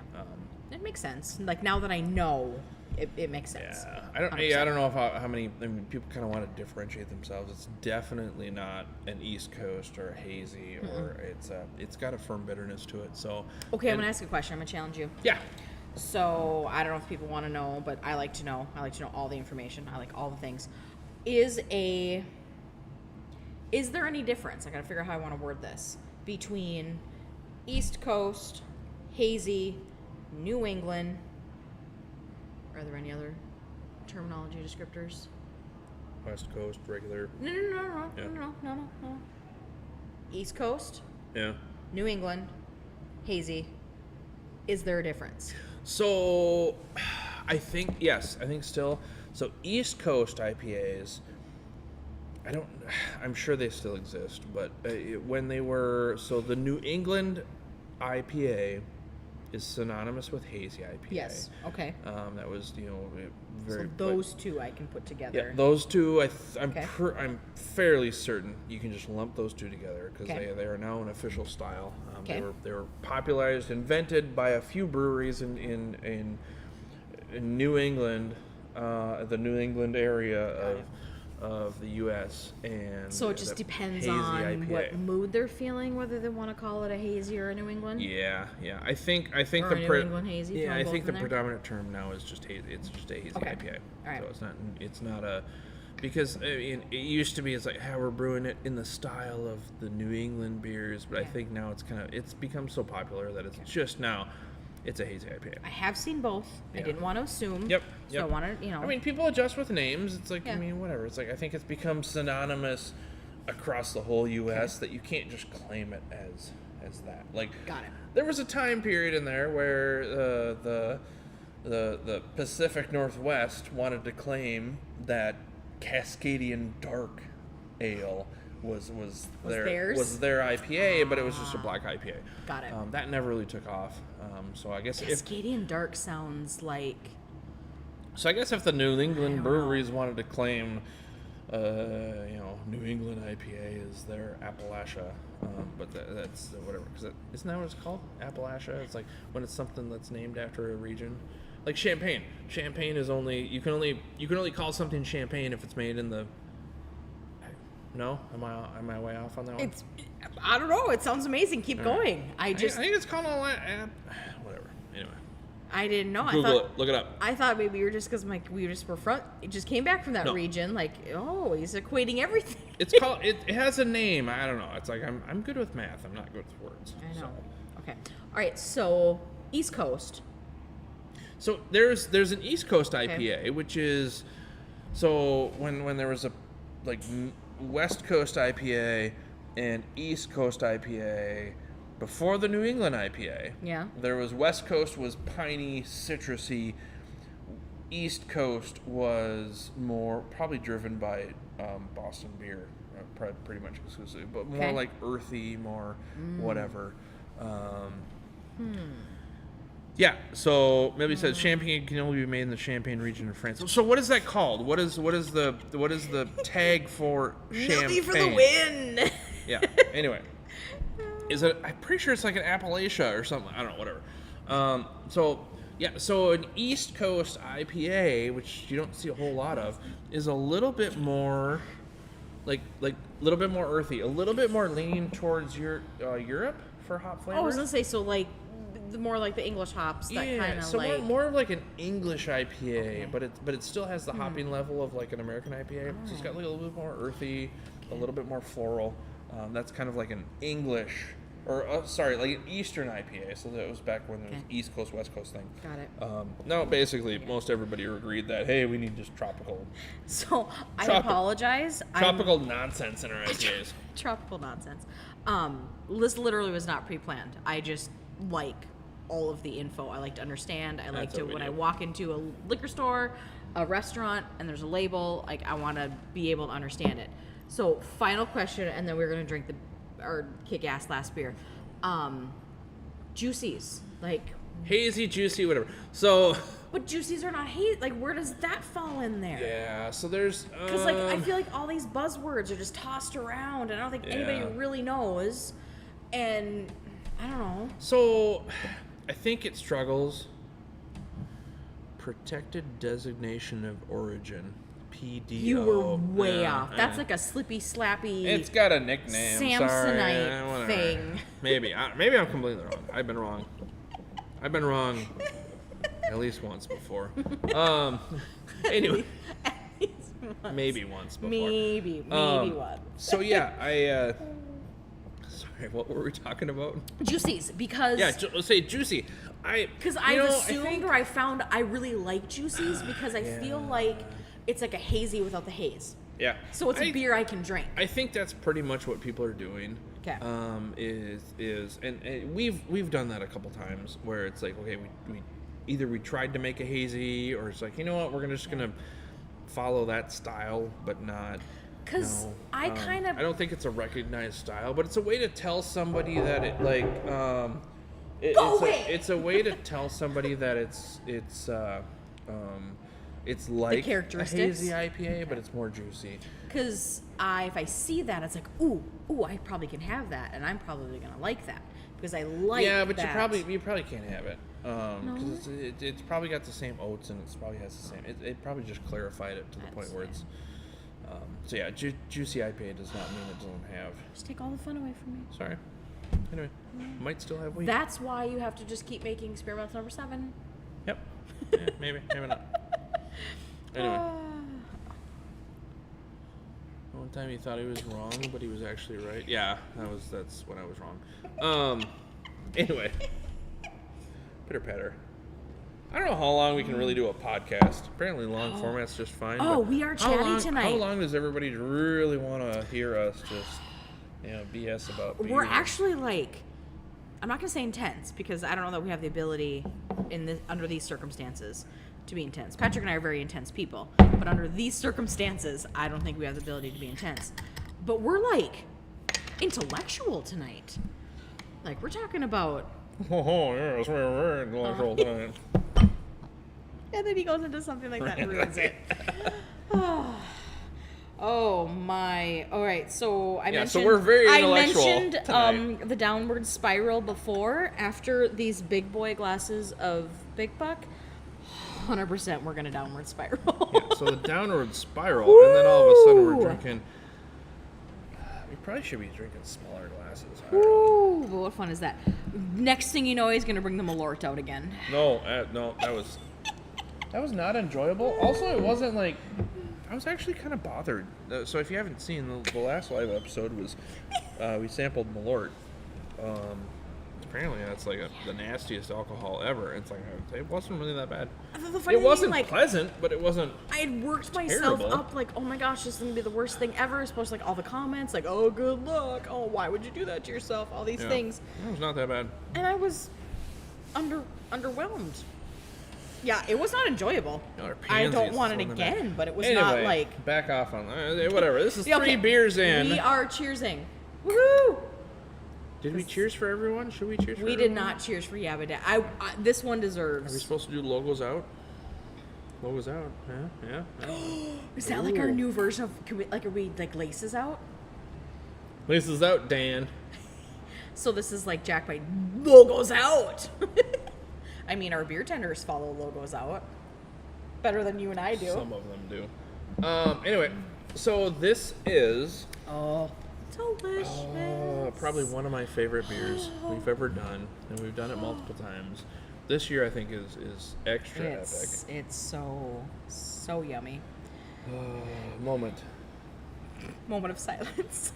Speaker 2: It makes sense. Like now that I know, it makes sense.
Speaker 1: Yeah,
Speaker 2: 100%.
Speaker 1: I don't know how many. I mean, people kind of want to differentiate themselves. It's definitely not an East Coast or a hazy, or it's got a firm bitterness to it. So
Speaker 2: Okay, I'm
Speaker 1: and-
Speaker 2: gonna ask you a question. I'm gonna challenge you.
Speaker 1: Yeah,
Speaker 2: So I don't know if people want to know, but I like to know. I like to know all the information. I like all the things. Is there any difference? I gotta figure out how I want to word this between East Coast, hazy, New England. Are there any other terminology descriptors?
Speaker 1: West Coast regular.
Speaker 2: No. East Coast,
Speaker 1: Yeah.
Speaker 2: New England, hazy. Is there a difference?
Speaker 1: So, I think yes. I think still. So East Coast IPAs. I'm sure they still exist, but when they were the New England IPA is synonymous with hazy IPA.
Speaker 2: Yes. Okay.
Speaker 1: That was very.
Speaker 2: So those two I can put together.
Speaker 1: Yeah, those two. I'm
Speaker 2: Okay.
Speaker 1: I'm fairly certain you can just lump those two together because
Speaker 2: Okay.
Speaker 1: they are now an official style.
Speaker 2: Okay.
Speaker 1: They were popularized, invented by a few breweries in New England, the New England area of the U.S. and
Speaker 2: So it just
Speaker 1: the
Speaker 2: depends
Speaker 1: hazy
Speaker 2: on
Speaker 1: IPA.
Speaker 2: what mood they're feeling, whether they want to call it a hazy or a New England.
Speaker 1: Yeah. I think
Speaker 2: Or
Speaker 1: the
Speaker 2: a New England hazy,
Speaker 1: Yeah,
Speaker 2: throw
Speaker 1: I
Speaker 2: both
Speaker 1: think the
Speaker 2: in there?
Speaker 1: predominant term now is just hazy. It's just a hazy
Speaker 2: Okay.
Speaker 1: IPA.
Speaker 2: All right.
Speaker 1: So it's not a because I mean, it used to be it's like how we're brewing it in the style of the New England beers, but I
Speaker 2: Yeah.
Speaker 1: think now it's become so popular that it's just now it's a hazy IPA.
Speaker 2: I have seen both. I
Speaker 1: Yeah.
Speaker 2: didn't want to assume.
Speaker 1: Yep.
Speaker 2: So I wanted,
Speaker 1: I mean, people adjust with names. It's like, I
Speaker 2: Yeah.
Speaker 1: mean, whatever. It's like, I think it's become synonymous across the whole U.S. that you can't just claim it as that. Like,
Speaker 2: Got it.
Speaker 1: there was a time period in there where the Pacific Northwest wanted to claim that Cascadian Dark Ale was
Speaker 2: theirs?
Speaker 1: their IPA, but it was just a black IPA.
Speaker 2: Got it.
Speaker 1: That never really took off. So I guess if
Speaker 2: Cascadian Dark sounds like
Speaker 1: if the New England breweries wanted to claim, New England IPA is their Appalachia, but that's whatever. Because isn't that what it's called? Appalachia. It's like when it's something that's named after a region, like Champagne. Champagne is you can only call something Champagne if it's made in the. No, am I way off on that one?
Speaker 2: I don't know. It sounds amazing. Keep going. I
Speaker 1: think it's called whatever. Anyway,
Speaker 2: I didn't know.
Speaker 1: Google it. Look it up.
Speaker 2: I thought maybe you were just because we just were it just came back from that
Speaker 1: No.
Speaker 2: region. Like, oh, he's equating everything.
Speaker 1: It's called. It has a name. I don't know. It's like I'm good with math. I'm not good with words.
Speaker 2: I know.
Speaker 1: So.
Speaker 2: Okay. All right. So East Coast.
Speaker 1: So there's an East Coast IPA,
Speaker 2: Okay.
Speaker 1: which is when there was a West Coast IPA and East Coast IPA before the New England IPA.
Speaker 2: Yeah.
Speaker 1: There was West Coast was piney, citrusy. East Coast was more probably driven by Boston beer, pretty much exclusively, but more
Speaker 2: Okay.
Speaker 1: like earthy, more whatever. Yeah, so maybe it says champagne can only be made in the Champagne region of France. So what is that called? What is the tag for champagne?
Speaker 2: Milky for the win.
Speaker 1: Yeah. Anyway, I'm pretty sure it's like an Appalachia or something. I don't know. Whatever. So an East Coast IPA, which you don't see a whole lot of, is a little bit more, like a little bit more earthy, a little bit more leaning towards Europe for hop flavor.
Speaker 2: I was gonna say more like the English hops. That kind of
Speaker 1: so
Speaker 2: like
Speaker 1: more of like an English IPA,
Speaker 2: Okay.
Speaker 1: but it still has the hopping level of like an American IPA. So it's got like a little bit more earthy, a little bit more floral. That's kind of like an English, like an Eastern IPA. So that was back when there was
Speaker 2: Okay.
Speaker 1: East Coast, West Coast thing.
Speaker 2: Got it.
Speaker 1: Now, basically, most everybody agreed that hey, we need just tropical
Speaker 2: So I
Speaker 1: Tropic-
Speaker 2: apologize.
Speaker 1: tropical nonsense in our IPAs.
Speaker 2: Tropical nonsense. This literally was not pre-planned. I just like all of the info. I like to understand. I like
Speaker 1: That's
Speaker 2: to
Speaker 1: what we
Speaker 2: when I
Speaker 1: do.
Speaker 2: walk into a liquor store, a restaurant, and there's a label. Like I want to be able to understand it. So final question, and then we're gonna drink our kick-ass last beer. Juicies, like,
Speaker 1: Hazy, juicy, whatever. So
Speaker 2: but juicies are not hazy. Like, where does that fall in there?
Speaker 1: yeah, so there's
Speaker 2: Because like I feel like all these buzzwords are just tossed around, and I don't think anybody
Speaker 1: Yeah.
Speaker 2: really knows. And I don't know.
Speaker 1: So, I think it struggles. Protected designation of origin, PDO.
Speaker 2: You were way
Speaker 1: Yeah,
Speaker 2: off. That's
Speaker 1: yeah.
Speaker 2: like a slippy slappy.
Speaker 1: It's got a nickname.
Speaker 2: Samsonite
Speaker 1: sorry. Whatever.
Speaker 2: thing.
Speaker 1: Maybe I'm completely wrong. I've been wrong. At least once before. Anyway, maybe once before.
Speaker 2: Maybe what?
Speaker 1: So yeah, sorry, what were we talking about?
Speaker 2: Juicies, because
Speaker 1: Yeah, let's say juicy.
Speaker 2: because I assumed or I found I really like juicies because I feel like it's like a hazy without the haze.
Speaker 1: Yeah.
Speaker 2: So it's a beer I can drink.
Speaker 1: I think that's pretty much what people are doing.
Speaker 2: 'Kay.
Speaker 1: And we've done that a couple times where it's like, okay, we either we tried to make a hazy or it's like, you know what, we're just gonna follow that style, but not.
Speaker 2: 'Cause
Speaker 1: no.
Speaker 2: I kind of-
Speaker 1: I don't think it's a recognized style, but it's a way to tell somebody that it like it's a way to tell somebody that it's like a
Speaker 2: characteristics?
Speaker 1: hazy IPA, but it's more juicy.
Speaker 2: Because if I see that, it's like, ooh, I probably can have that, and I'm probably gonna like that because I like.
Speaker 1: Yeah, but
Speaker 2: that.
Speaker 1: you probably can't have it because it's probably got the same oats and it probably has the same. It probably just clarified it to the point where it's. So yeah, juicy IPA does not mean it doesn't have.
Speaker 2: Just take all the fun away from me.
Speaker 1: Sorry. Anyway, might still have wheat.
Speaker 2: That's why you have to just keep making Spearmouth number 7.
Speaker 1: Yep. Yeah, maybe not. Anyway. One time he thought he was wrong, but he was actually right. Yeah, that's when I was wrong. Anyway. Pitter patter. I don't know how long we can really do a podcast. Apparently long format's just fine.
Speaker 2: Oh,
Speaker 1: but
Speaker 2: we are chatty tonight.
Speaker 1: How long does everybody really want to hear us just, BS about beer?
Speaker 2: We're actually like, I'm not going to say intense because I don't know that we have the ability under these circumstances to be intense. Patrick and I are very intense people, but under these circumstances, I don't think we have the ability to be intense. But we're like intellectual tonight. Like we're talking about.
Speaker 1: Oh, yeah, that's very intellectual tonight.
Speaker 2: And then he goes into something like that and ruins it. Oh my! All right, so I mentioned.
Speaker 1: So we're very intellectual
Speaker 2: I mentioned
Speaker 1: tonight.
Speaker 2: the downward spiral before. After these big boy glasses of Big Buck, 100% we're gonna downward spiral.
Speaker 1: Yeah, so the downward spiral, and then all of a sudden we're drinking. We probably should be drinking smaller glasses. I don't know.
Speaker 2: Ooh, but what fun is that? Next thing you know, he's gonna bring the Malort out again.
Speaker 1: No, that was not enjoyable. Also, it wasn't like. I was actually kind of bothered. So if you haven't seen the last live episode was we sampled Malort. Apparently that's like the nastiest alcohol ever. It's like it wasn't really that bad. It wasn't pleasant, but it wasn't.
Speaker 2: I had worked myself
Speaker 1: terrible.
Speaker 2: up like, oh my gosh, this is gonna be the worst thing ever. Supposed to like all the comments like, oh good luck, oh why would you do that to yourself? All these things.
Speaker 1: It was not that bad.
Speaker 2: And I was underwhelmed. Yeah, it was not enjoyable. I don't want it again, but it was not like...
Speaker 1: Back off on whatever. This is
Speaker 2: Yeah, okay.
Speaker 1: 3 beers in.
Speaker 2: We are cheersing. Woohoo!
Speaker 1: Did we cheers for everyone? Should we cheers for
Speaker 2: We
Speaker 1: everyone?
Speaker 2: did not cheers for Yabba I this one deserves...
Speaker 1: Are we supposed to do logos out? Logos out. Yeah.
Speaker 2: Is that like our new version of... are we like laces out?
Speaker 1: Laces out, Dan.
Speaker 2: So this is like Jack by logos out. I mean, our beer tenders follow logos out better than you and I do.
Speaker 1: Some of them do. Anyway, so this is
Speaker 2: Oh, delicious.
Speaker 1: probably one of my favorite beers we've ever done, and we've done it multiple times. This year, I think, is extra epic.
Speaker 2: It's so yummy.
Speaker 1: Moment.
Speaker 2: Moment of silence.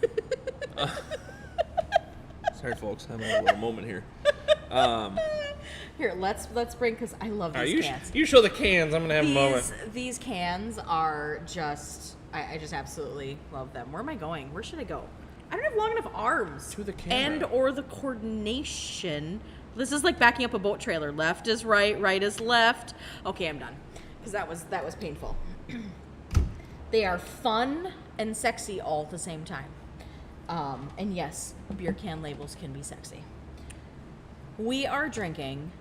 Speaker 1: Sorry, folks. I'm having a little moment here.
Speaker 2: Here, let's bring, because I love these cans.
Speaker 1: You show the cans. I'm gonna have a moment.
Speaker 2: These cans are just, I just absolutely love them. Where am I going? Where should I go? I don't have long enough arms.
Speaker 1: To the camera.
Speaker 2: And or the coordination. This is like backing up a boat trailer. Left is right, right is left. Okay, I'm done. Because that was painful. They are fun and sexy all at the same time. And yes, beer can labels can be sexy. We are drinking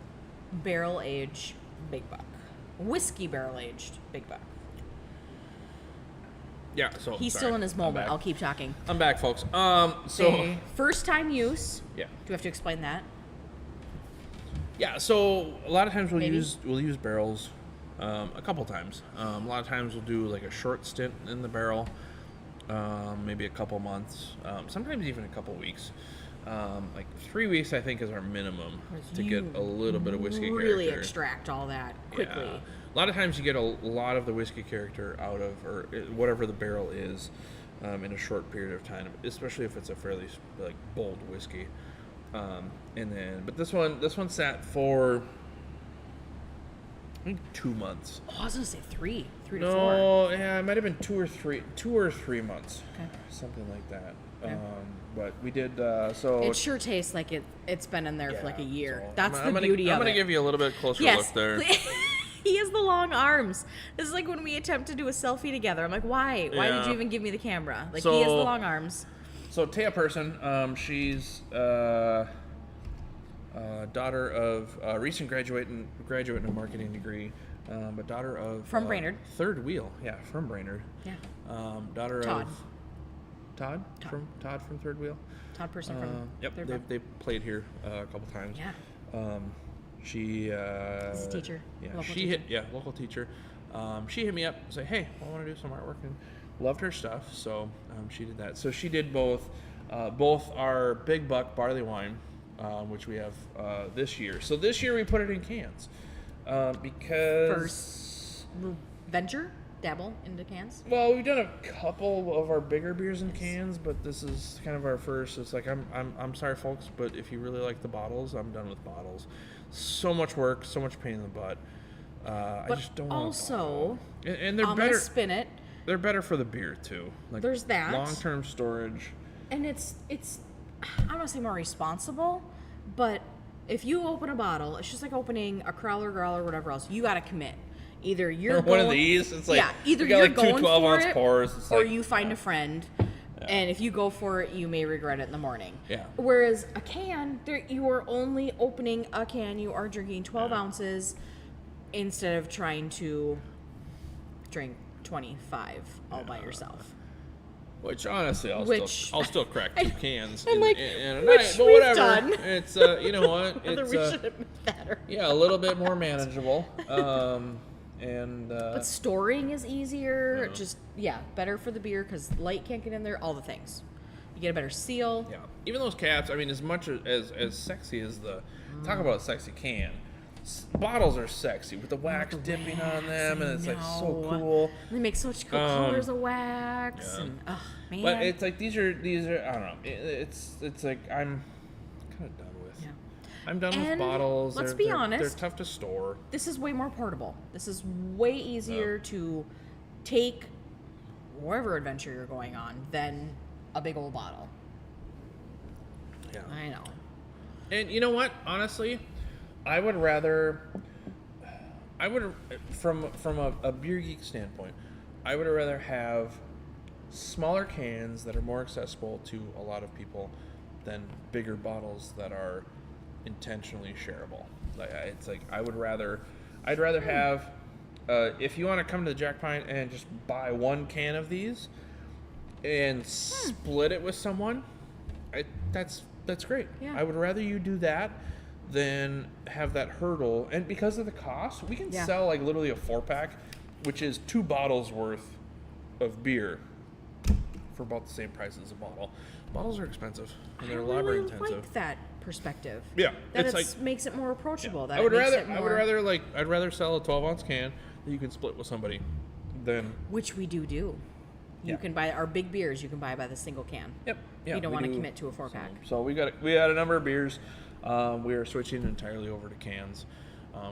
Speaker 2: barrel-aged Big Buck. Whiskey barrel-aged Big Buck.
Speaker 1: Yeah, so
Speaker 2: He's
Speaker 1: sorry.
Speaker 2: still in his
Speaker 1: I'm
Speaker 2: moment.
Speaker 1: back.
Speaker 2: I'll keep talking.
Speaker 1: I'm back, folks. So
Speaker 2: First time use.
Speaker 1: yeah.
Speaker 2: Do we have to explain that?
Speaker 1: Yeah, so a lot of times we'll
Speaker 2: Maybe.
Speaker 1: use barrels a couple times. A lot of times we'll do like a short stint in the barrel, maybe a couple months, sometimes even a couple weeks. Like 3 weeks, I think, is our minimum to get a little bit of whiskey
Speaker 2: really
Speaker 1: character.
Speaker 2: extract all that quickly.
Speaker 1: Yeah. A lot of times you get a lot of the whiskey character out of, or whatever the barrel is, in a short period of time, especially if it's a fairly like bold whiskey. But this one sat for I think 2 months.
Speaker 2: Oh, I was gonna say 3 to 4.
Speaker 1: No, yeah, it might have been 2 or 3 months,
Speaker 2: Okay.
Speaker 1: something like that.
Speaker 2: Okay.
Speaker 1: But we did so.
Speaker 2: It sure tastes like it's been in there for like a year.
Speaker 1: so
Speaker 2: That's
Speaker 1: I'm
Speaker 2: the
Speaker 1: gonna,
Speaker 2: beauty
Speaker 1: I'm
Speaker 2: of
Speaker 1: gonna
Speaker 2: it.
Speaker 1: give you a little bit closer
Speaker 2: Yes.
Speaker 1: look there.
Speaker 2: He has the long arms. This is like when we attempt to do a selfie together. I'm like, why? Why did
Speaker 1: Yeah.
Speaker 2: you even give me the camera? Like,
Speaker 1: So-
Speaker 2: he has the long arms.
Speaker 1: So Taya Person, she's daughter of recent graduate in a marketing degree, but daughter of
Speaker 2: From Brainerd.
Speaker 1: Third Wheel, yeah, from Brainerd.
Speaker 2: Yeah.
Speaker 1: Daughter
Speaker 2: Todd.
Speaker 1: of Todd from Third Wheel.
Speaker 2: Todd Person from
Speaker 1: Yep,
Speaker 2: Third Wheel.
Speaker 1: they played here a couple times.
Speaker 2: Yeah.
Speaker 1: She
Speaker 2: He's a teacher.
Speaker 1: Yeah,
Speaker 2: Local
Speaker 1: she
Speaker 2: teacher.
Speaker 1: local teacher. She hit me up and said, "Hey, I want to do some artwork loved her stuff, so she did that. So she did both our Big Buck barley wine, which we have this year. So this year we put it in cans because
Speaker 2: First venture, dabble into cans.
Speaker 1: well, we've done a couple of our bigger beers in cans, but this is kind of our first. It's like I'm sorry, folks, but if you really like the bottles, I'm done with bottles. So much work, so much pain in the butt. I just don't want
Speaker 2: also,
Speaker 1: and they're
Speaker 2: I'm
Speaker 1: better.
Speaker 2: gonna spin it,
Speaker 1: They're better for the beer too. Like
Speaker 2: There's that.
Speaker 1: long-term storage.
Speaker 2: and it's I don't want to say more responsible, but if you open a bottle, it's just like opening a Crowler, Growler, whatever else. You got to commit. Either you're
Speaker 1: Or one of
Speaker 2: going-
Speaker 1: these, it's like
Speaker 2: yeah, either
Speaker 1: we got
Speaker 2: you're
Speaker 1: like two
Speaker 2: going
Speaker 1: 12-ounce
Speaker 2: for it,
Speaker 1: pours. It's
Speaker 2: or
Speaker 1: like,
Speaker 2: you find a friend, and if you go for it, you may regret it in the morning.
Speaker 1: Yeah.
Speaker 2: Whereas a can, you are only opening a can. You are drinking 12 ounces instead of trying to drink 25 all by yourself.
Speaker 1: Which honestly, I'll still crack 2 cans
Speaker 2: I'm like,
Speaker 1: in a
Speaker 2: which
Speaker 1: night, but
Speaker 2: we've
Speaker 1: whatever.
Speaker 2: done.
Speaker 1: It's you know what?
Speaker 2: Whether
Speaker 1: It's
Speaker 2: we should admit that or
Speaker 1: yeah, a little bit more manageable. And
Speaker 2: But storing is easier. Just better for the beer because light can't get in there. All the things. You get a better seal.
Speaker 1: yeah, even those caps. I mean, as much as sexy as talk about a sexy can. Bottles are sexy with the wax dipping on them, and it's like so cool.
Speaker 2: They make such cool colors of wax, and oh man.
Speaker 1: But it's like these are I don't know. It's like I'm kind of done with.
Speaker 2: Yeah.
Speaker 1: I'm done with
Speaker 2: And
Speaker 1: bottles.
Speaker 2: let's
Speaker 1: They're-
Speaker 2: be
Speaker 1: they're-
Speaker 2: honest.
Speaker 1: They're tough to store.
Speaker 2: This is way more portable. This is way easier to take wherever adventure you're going on than a big old bottle.
Speaker 1: Yeah.
Speaker 2: I know.
Speaker 1: And you know what? Honestly, I would from a beer geek standpoint, I would rather have smaller cans that are more accessible to a lot of people than bigger bottles that are intentionally shareable. Like it's like I'd rather have if you want to come to the Jack Pine and just buy 1 can of these and split it with someone, that's great.
Speaker 2: Yeah.
Speaker 1: I would rather you do that than have that hurdle. And because of the cost, we can sell like literally a 4-pack, which is 2 bottles worth of beer for about the same price as a bottle. Bottles are expensive and they're library
Speaker 2: really
Speaker 1: intensive.
Speaker 2: like that perspective.
Speaker 1: Yeah,
Speaker 2: That
Speaker 1: it's
Speaker 2: it makes it more approachable. That
Speaker 1: I would
Speaker 2: it makes
Speaker 1: rather
Speaker 2: it more,
Speaker 1: I'd rather sell a 12-ounce can that you can split with somebody than
Speaker 2: which we do. You
Speaker 1: Yeah.
Speaker 2: can buy our big beers. You can buy by the single can.
Speaker 1: Yep. Yeah,
Speaker 2: you don't
Speaker 1: we
Speaker 2: want to
Speaker 1: do.
Speaker 2: commit to a 4-pack.
Speaker 1: So we had a number of beers. We are switching entirely over to cans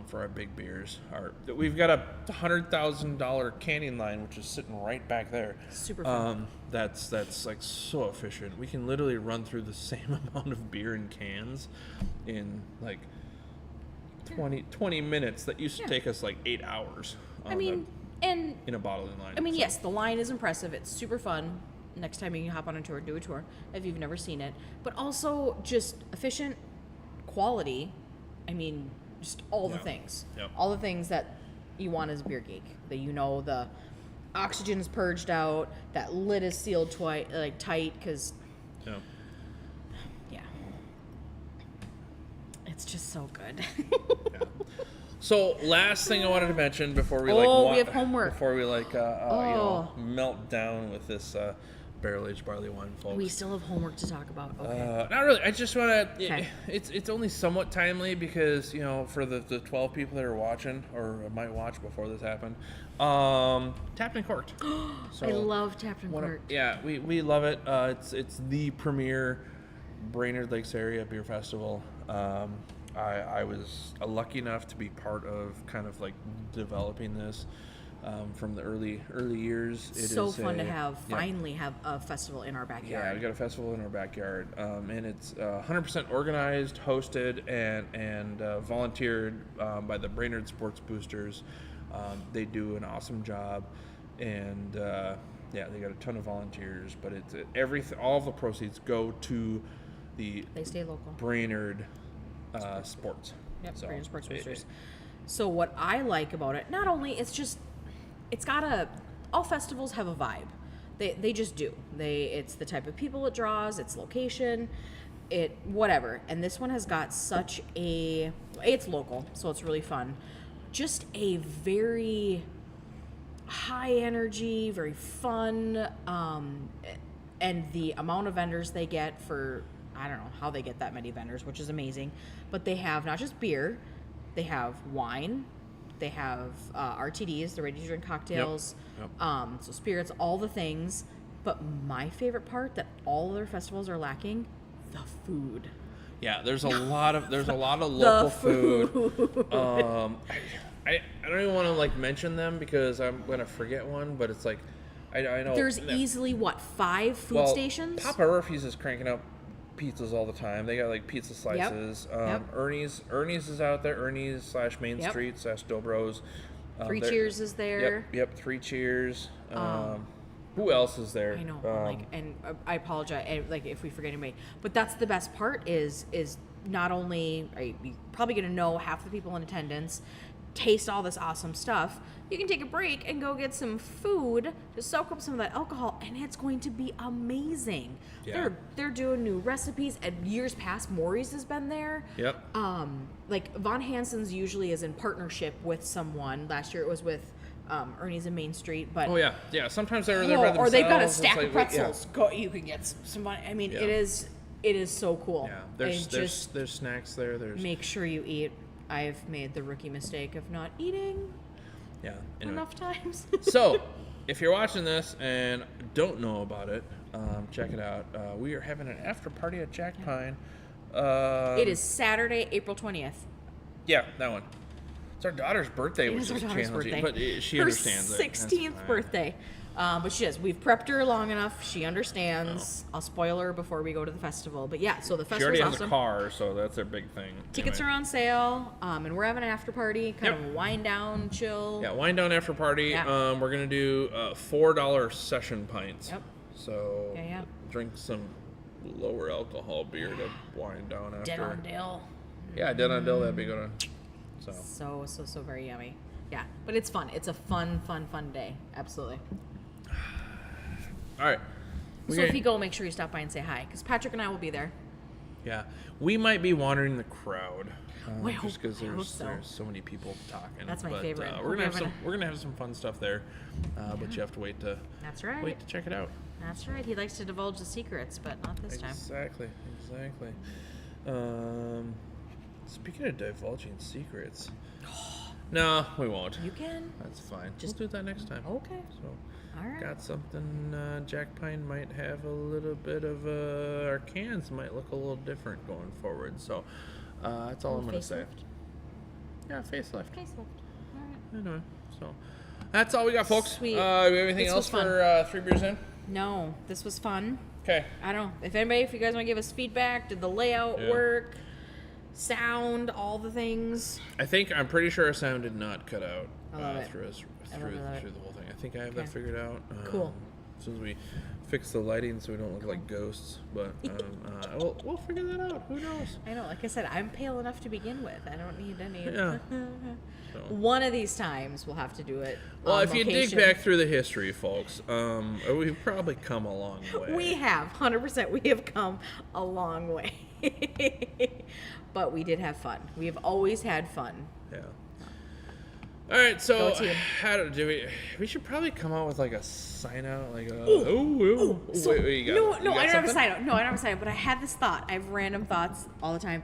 Speaker 1: for our big beers. We've got a $100,000 canning line, which is sitting right back there.
Speaker 2: Super fun.
Speaker 1: That's like so efficient. We can literally run through the same amount of beer in cans in like 20 minutes that used to take us like 8 hours.
Speaker 2: I mean, and
Speaker 1: in a bottling line.
Speaker 2: I mean, yes, the line is impressive. It's super fun. Next time you can hop on a tour, do a tour if you've never seen it. But also just efficient, quality. I mean, just all the things.
Speaker 1: Yep.
Speaker 2: All the things that you want as a beer geek. That the oxygen is purged out, that lid is sealed tight, because
Speaker 1: Yeah.
Speaker 2: yeah, it's just so good.
Speaker 1: So last thing I wanted to mention before we
Speaker 2: we have homework.
Speaker 1: Before we melt down with this barrel aged barley wine, folks.
Speaker 2: We still have homework to talk about. Okay.
Speaker 1: Not really. I just want to.
Speaker 2: Okay.
Speaker 1: It's only somewhat timely because for the 12 people that are watching or might watch before this happened, Tapped and Corked. So
Speaker 2: I love Tapped and Corked.
Speaker 1: we love it. It's the premier Brainerd Lakes area beer festival. I was lucky enough to be part of kind of like developing this from the early years. It
Speaker 2: So
Speaker 1: is
Speaker 2: fun to finally have a festival in our backyard.
Speaker 1: Yeah, we got a festival in our backyard, and it's 100% organized, hosted, and volunteered by the Brainerd Sports Boosters. They do an awesome job, and they got a ton of volunteers. But it's all of the proceeds go to the
Speaker 2: They stay local.
Speaker 1: Brainerd Sports.
Speaker 2: Yep,
Speaker 1: So,
Speaker 2: Brainerd Sports Boosters. So what I like about it, not only it's got all festivals have a vibe. They just do. It's the type of people it draws, its location, whatever. And this one has got it's local, so it's really fun. Just a very high energy, very fun, and the amount of vendors they get for, I don't know how they get that many vendors, which is amazing, but they have not just beer, they have wine, they have RTDs, the ready-to-drink cocktails,
Speaker 1: Yep.
Speaker 2: so spirits, all the things. But my favorite part that all other festivals are lacking, the food.
Speaker 1: Yeah, there's a lot of local food. I don't even want to like mention them because I'm gonna forget one, but it's like I know
Speaker 2: There's easily, what, 5 food stations?
Speaker 1: Papa Murphy's is cranking out pizzas all the time. They got like pizza slices.
Speaker 2: Yep.
Speaker 1: Ernie's is out there. Ernie's / Main
Speaker 2: Yep.
Speaker 1: Street / Dobro's.
Speaker 2: Three Cheers is there.
Speaker 1: Yep. 3 Cheers. Who else is there?
Speaker 2: I know, and I apologize, like if we forget anybody, but that's the best part is not only are you probably gonna know half the people in attendance, taste all this awesome stuff. You can take a break and go get some food to soak up some of that alcohol, and it's going to be amazing.
Speaker 1: Yeah.
Speaker 2: They're doing new recipes, and years past, Maury's has been there.
Speaker 1: Yep.
Speaker 2: Like Von Hansen's usually is in partnership with someone. Last year it was with Ernie's in Main Street, but
Speaker 1: Oh yeah. Sometimes they're there by themselves.
Speaker 2: or they've got a
Speaker 1: It's
Speaker 2: stack
Speaker 1: like,
Speaker 2: of pretzels. Go, you can get some. I mean,
Speaker 1: Yeah.
Speaker 2: it is so cool.
Speaker 1: Yeah.
Speaker 2: And just
Speaker 1: There's snacks there. There's
Speaker 2: make sure you eat. I've made the rookie mistake of not eating
Speaker 1: Anyway.
Speaker 2: enough times.
Speaker 1: So, if you're watching this and don't know about it, check it out. We are having an after party at Jack Pine.
Speaker 2: It is Saturday, April 20th.
Speaker 1: Yeah, that one. It's our daughter's birthday,
Speaker 2: It
Speaker 1: which
Speaker 2: is our
Speaker 1: is
Speaker 2: daughter's
Speaker 1: challenging,
Speaker 2: birthday.
Speaker 1: but she
Speaker 2: Her
Speaker 1: understands it. That's
Speaker 2: 16th
Speaker 1: fine.
Speaker 2: birthday. But she does. We've prepped her long enough. She understands. I'll spoil her before we go to the festival. But yeah, so the
Speaker 1: She
Speaker 2: festival's
Speaker 1: already has
Speaker 2: awesome.
Speaker 1: a car, so that's a big thing.
Speaker 2: Tickets
Speaker 1: Anyway.
Speaker 2: are on sale, and we're having an after party, kind
Speaker 1: Yep.
Speaker 2: of a wind down, chill.
Speaker 1: Yeah, wind down after party.
Speaker 2: Yeah.
Speaker 1: We're gonna do $4 session pints.
Speaker 2: Yep.
Speaker 1: So
Speaker 2: Yeah.
Speaker 1: drink some lower alcohol beer to wind down after.
Speaker 2: Dead on Dale.
Speaker 1: Yeah, Dead on Dill. That'd be good.
Speaker 2: So very yummy. Yeah, but it's fun. It's a fun day. Absolutely.
Speaker 1: All right.
Speaker 2: So if you go, make sure you stop by and say hi, because Patrick and I will be there.
Speaker 1: Yeah, we might be wandering the crowd.
Speaker 2: I
Speaker 1: Just
Speaker 2: hope-
Speaker 1: because
Speaker 2: I hope
Speaker 1: there's
Speaker 2: so.
Speaker 1: so many people talking.
Speaker 2: That's my
Speaker 1: But,
Speaker 2: favorite.
Speaker 1: we're
Speaker 2: Hope
Speaker 1: gonna
Speaker 2: you're
Speaker 1: have some.
Speaker 2: having
Speaker 1: We're gonna have some fun stuff there, but you have to wait to
Speaker 2: That's right.
Speaker 1: wait to check it out.
Speaker 2: That's right. He likes to divulge the secrets, but not this time.
Speaker 1: Exactly. Speaking of divulging secrets, no, we won't.
Speaker 2: You can.
Speaker 1: That's fine.
Speaker 2: Just-
Speaker 1: We'll do that next time.
Speaker 2: Okay.
Speaker 1: So,
Speaker 2: All right.
Speaker 1: got something. Jack Pine might have a little bit of our cans might look a little different going forward. So, that's all I'm gonna say. Yeah, facelift.
Speaker 2: Facelift. All right.
Speaker 1: Anyway, so that's all we got, folks.
Speaker 2: Sweet.
Speaker 1: We have anything
Speaker 2: This
Speaker 1: else
Speaker 2: was fun.
Speaker 1: for 3 beers in?
Speaker 2: No, this was fun.
Speaker 1: Okay.
Speaker 2: I don't know if you guys want to give us feedback. Did the layout
Speaker 1: Yeah.
Speaker 2: work? Sound, all the things.
Speaker 1: I'm pretty sure our sound did not cut out
Speaker 2: I love it.
Speaker 1: through
Speaker 2: I love it.
Speaker 1: the whole thing. I think I have that
Speaker 2: Okay.
Speaker 1: figured out.
Speaker 2: Cool.
Speaker 1: As soon as we fix the lighting so we don't look like ghosts, but we'll figure that out. Who knows?
Speaker 2: I know, like I said, I'm pale enough to begin with. I don't need any.
Speaker 1: Yeah. So.
Speaker 2: One of these times we'll have to do it.
Speaker 1: Well,
Speaker 2: on
Speaker 1: if you dig
Speaker 2: location.
Speaker 1: back through the history, folks, we've probably come a long way.
Speaker 2: We have 100%. We have come a long way, but we did have fun. We have always had fun.
Speaker 1: Yeah. All right, so
Speaker 2: Go team.
Speaker 1: how do we? We should probably come out with like a sign out, like a.
Speaker 2: So,
Speaker 1: wait, you got,
Speaker 2: no,
Speaker 1: you got
Speaker 2: I don't have a
Speaker 1: something?
Speaker 2: sign out. No, I don't have a sign out. But I had this thought. I have random thoughts all the time.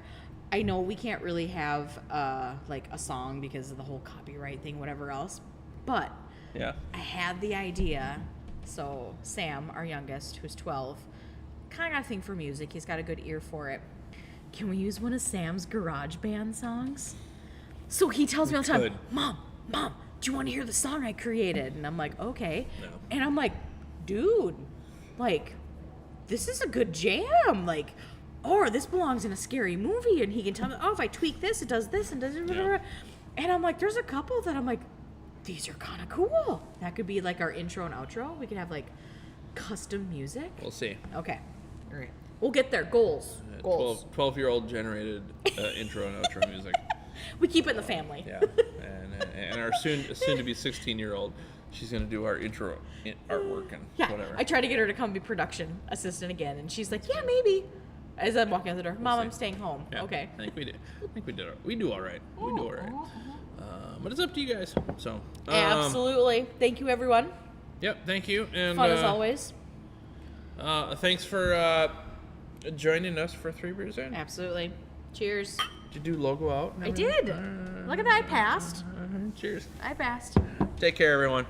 Speaker 2: I know we can't really have like a song because of the whole copyright thing, whatever else. But
Speaker 1: Yeah.
Speaker 2: I had the idea. So Sam, our youngest, who's 12, kind of got a thing for music. He's got a good ear for it. Can we use one of Sam's garage band songs? So he tells me all the time,
Speaker 1: could.
Speaker 2: Mom, do you want to hear the song I created? And I'm like, okay.
Speaker 1: No.
Speaker 2: And I'm like, dude, like, this is a good jam. Like, or this belongs in a scary movie. And he can tell me, oh, if I tweak this, it does this and does it.
Speaker 1: Yeah.
Speaker 2: And I'm like, there's a couple that I'm like, these are kind of cool. That could be like our intro and outro. We could have like custom music.
Speaker 1: We'll see.
Speaker 2: Okay. All right. We'll get there. Goals. Goals.
Speaker 1: 12-year-old generated intro and outro music.
Speaker 2: We keep it in the family.
Speaker 1: Yeah. And our soon to be 16-year-old, she's gonna do our intro artwork and
Speaker 2: Yeah.
Speaker 1: whatever.
Speaker 2: I tried to get her to come be production assistant again, and she's like, yeah, maybe. As I'm walking out the door, Mom,
Speaker 1: see.
Speaker 2: I'm staying home.
Speaker 1: Yeah,
Speaker 2: Okay.
Speaker 1: I think we did. We do all right. We do all right. But it's up to you guys. So
Speaker 2: Absolutely. Thank you, everyone.
Speaker 1: Yep. Thank you. And
Speaker 2: Fun as always.
Speaker 1: thanks for joining us for 3 Beers In.
Speaker 2: Absolutely. Cheers.
Speaker 1: Did you do logo out?
Speaker 2: I did. Look at that. I passed.
Speaker 1: Cheers.
Speaker 2: I passed.
Speaker 1: Take care, everyone.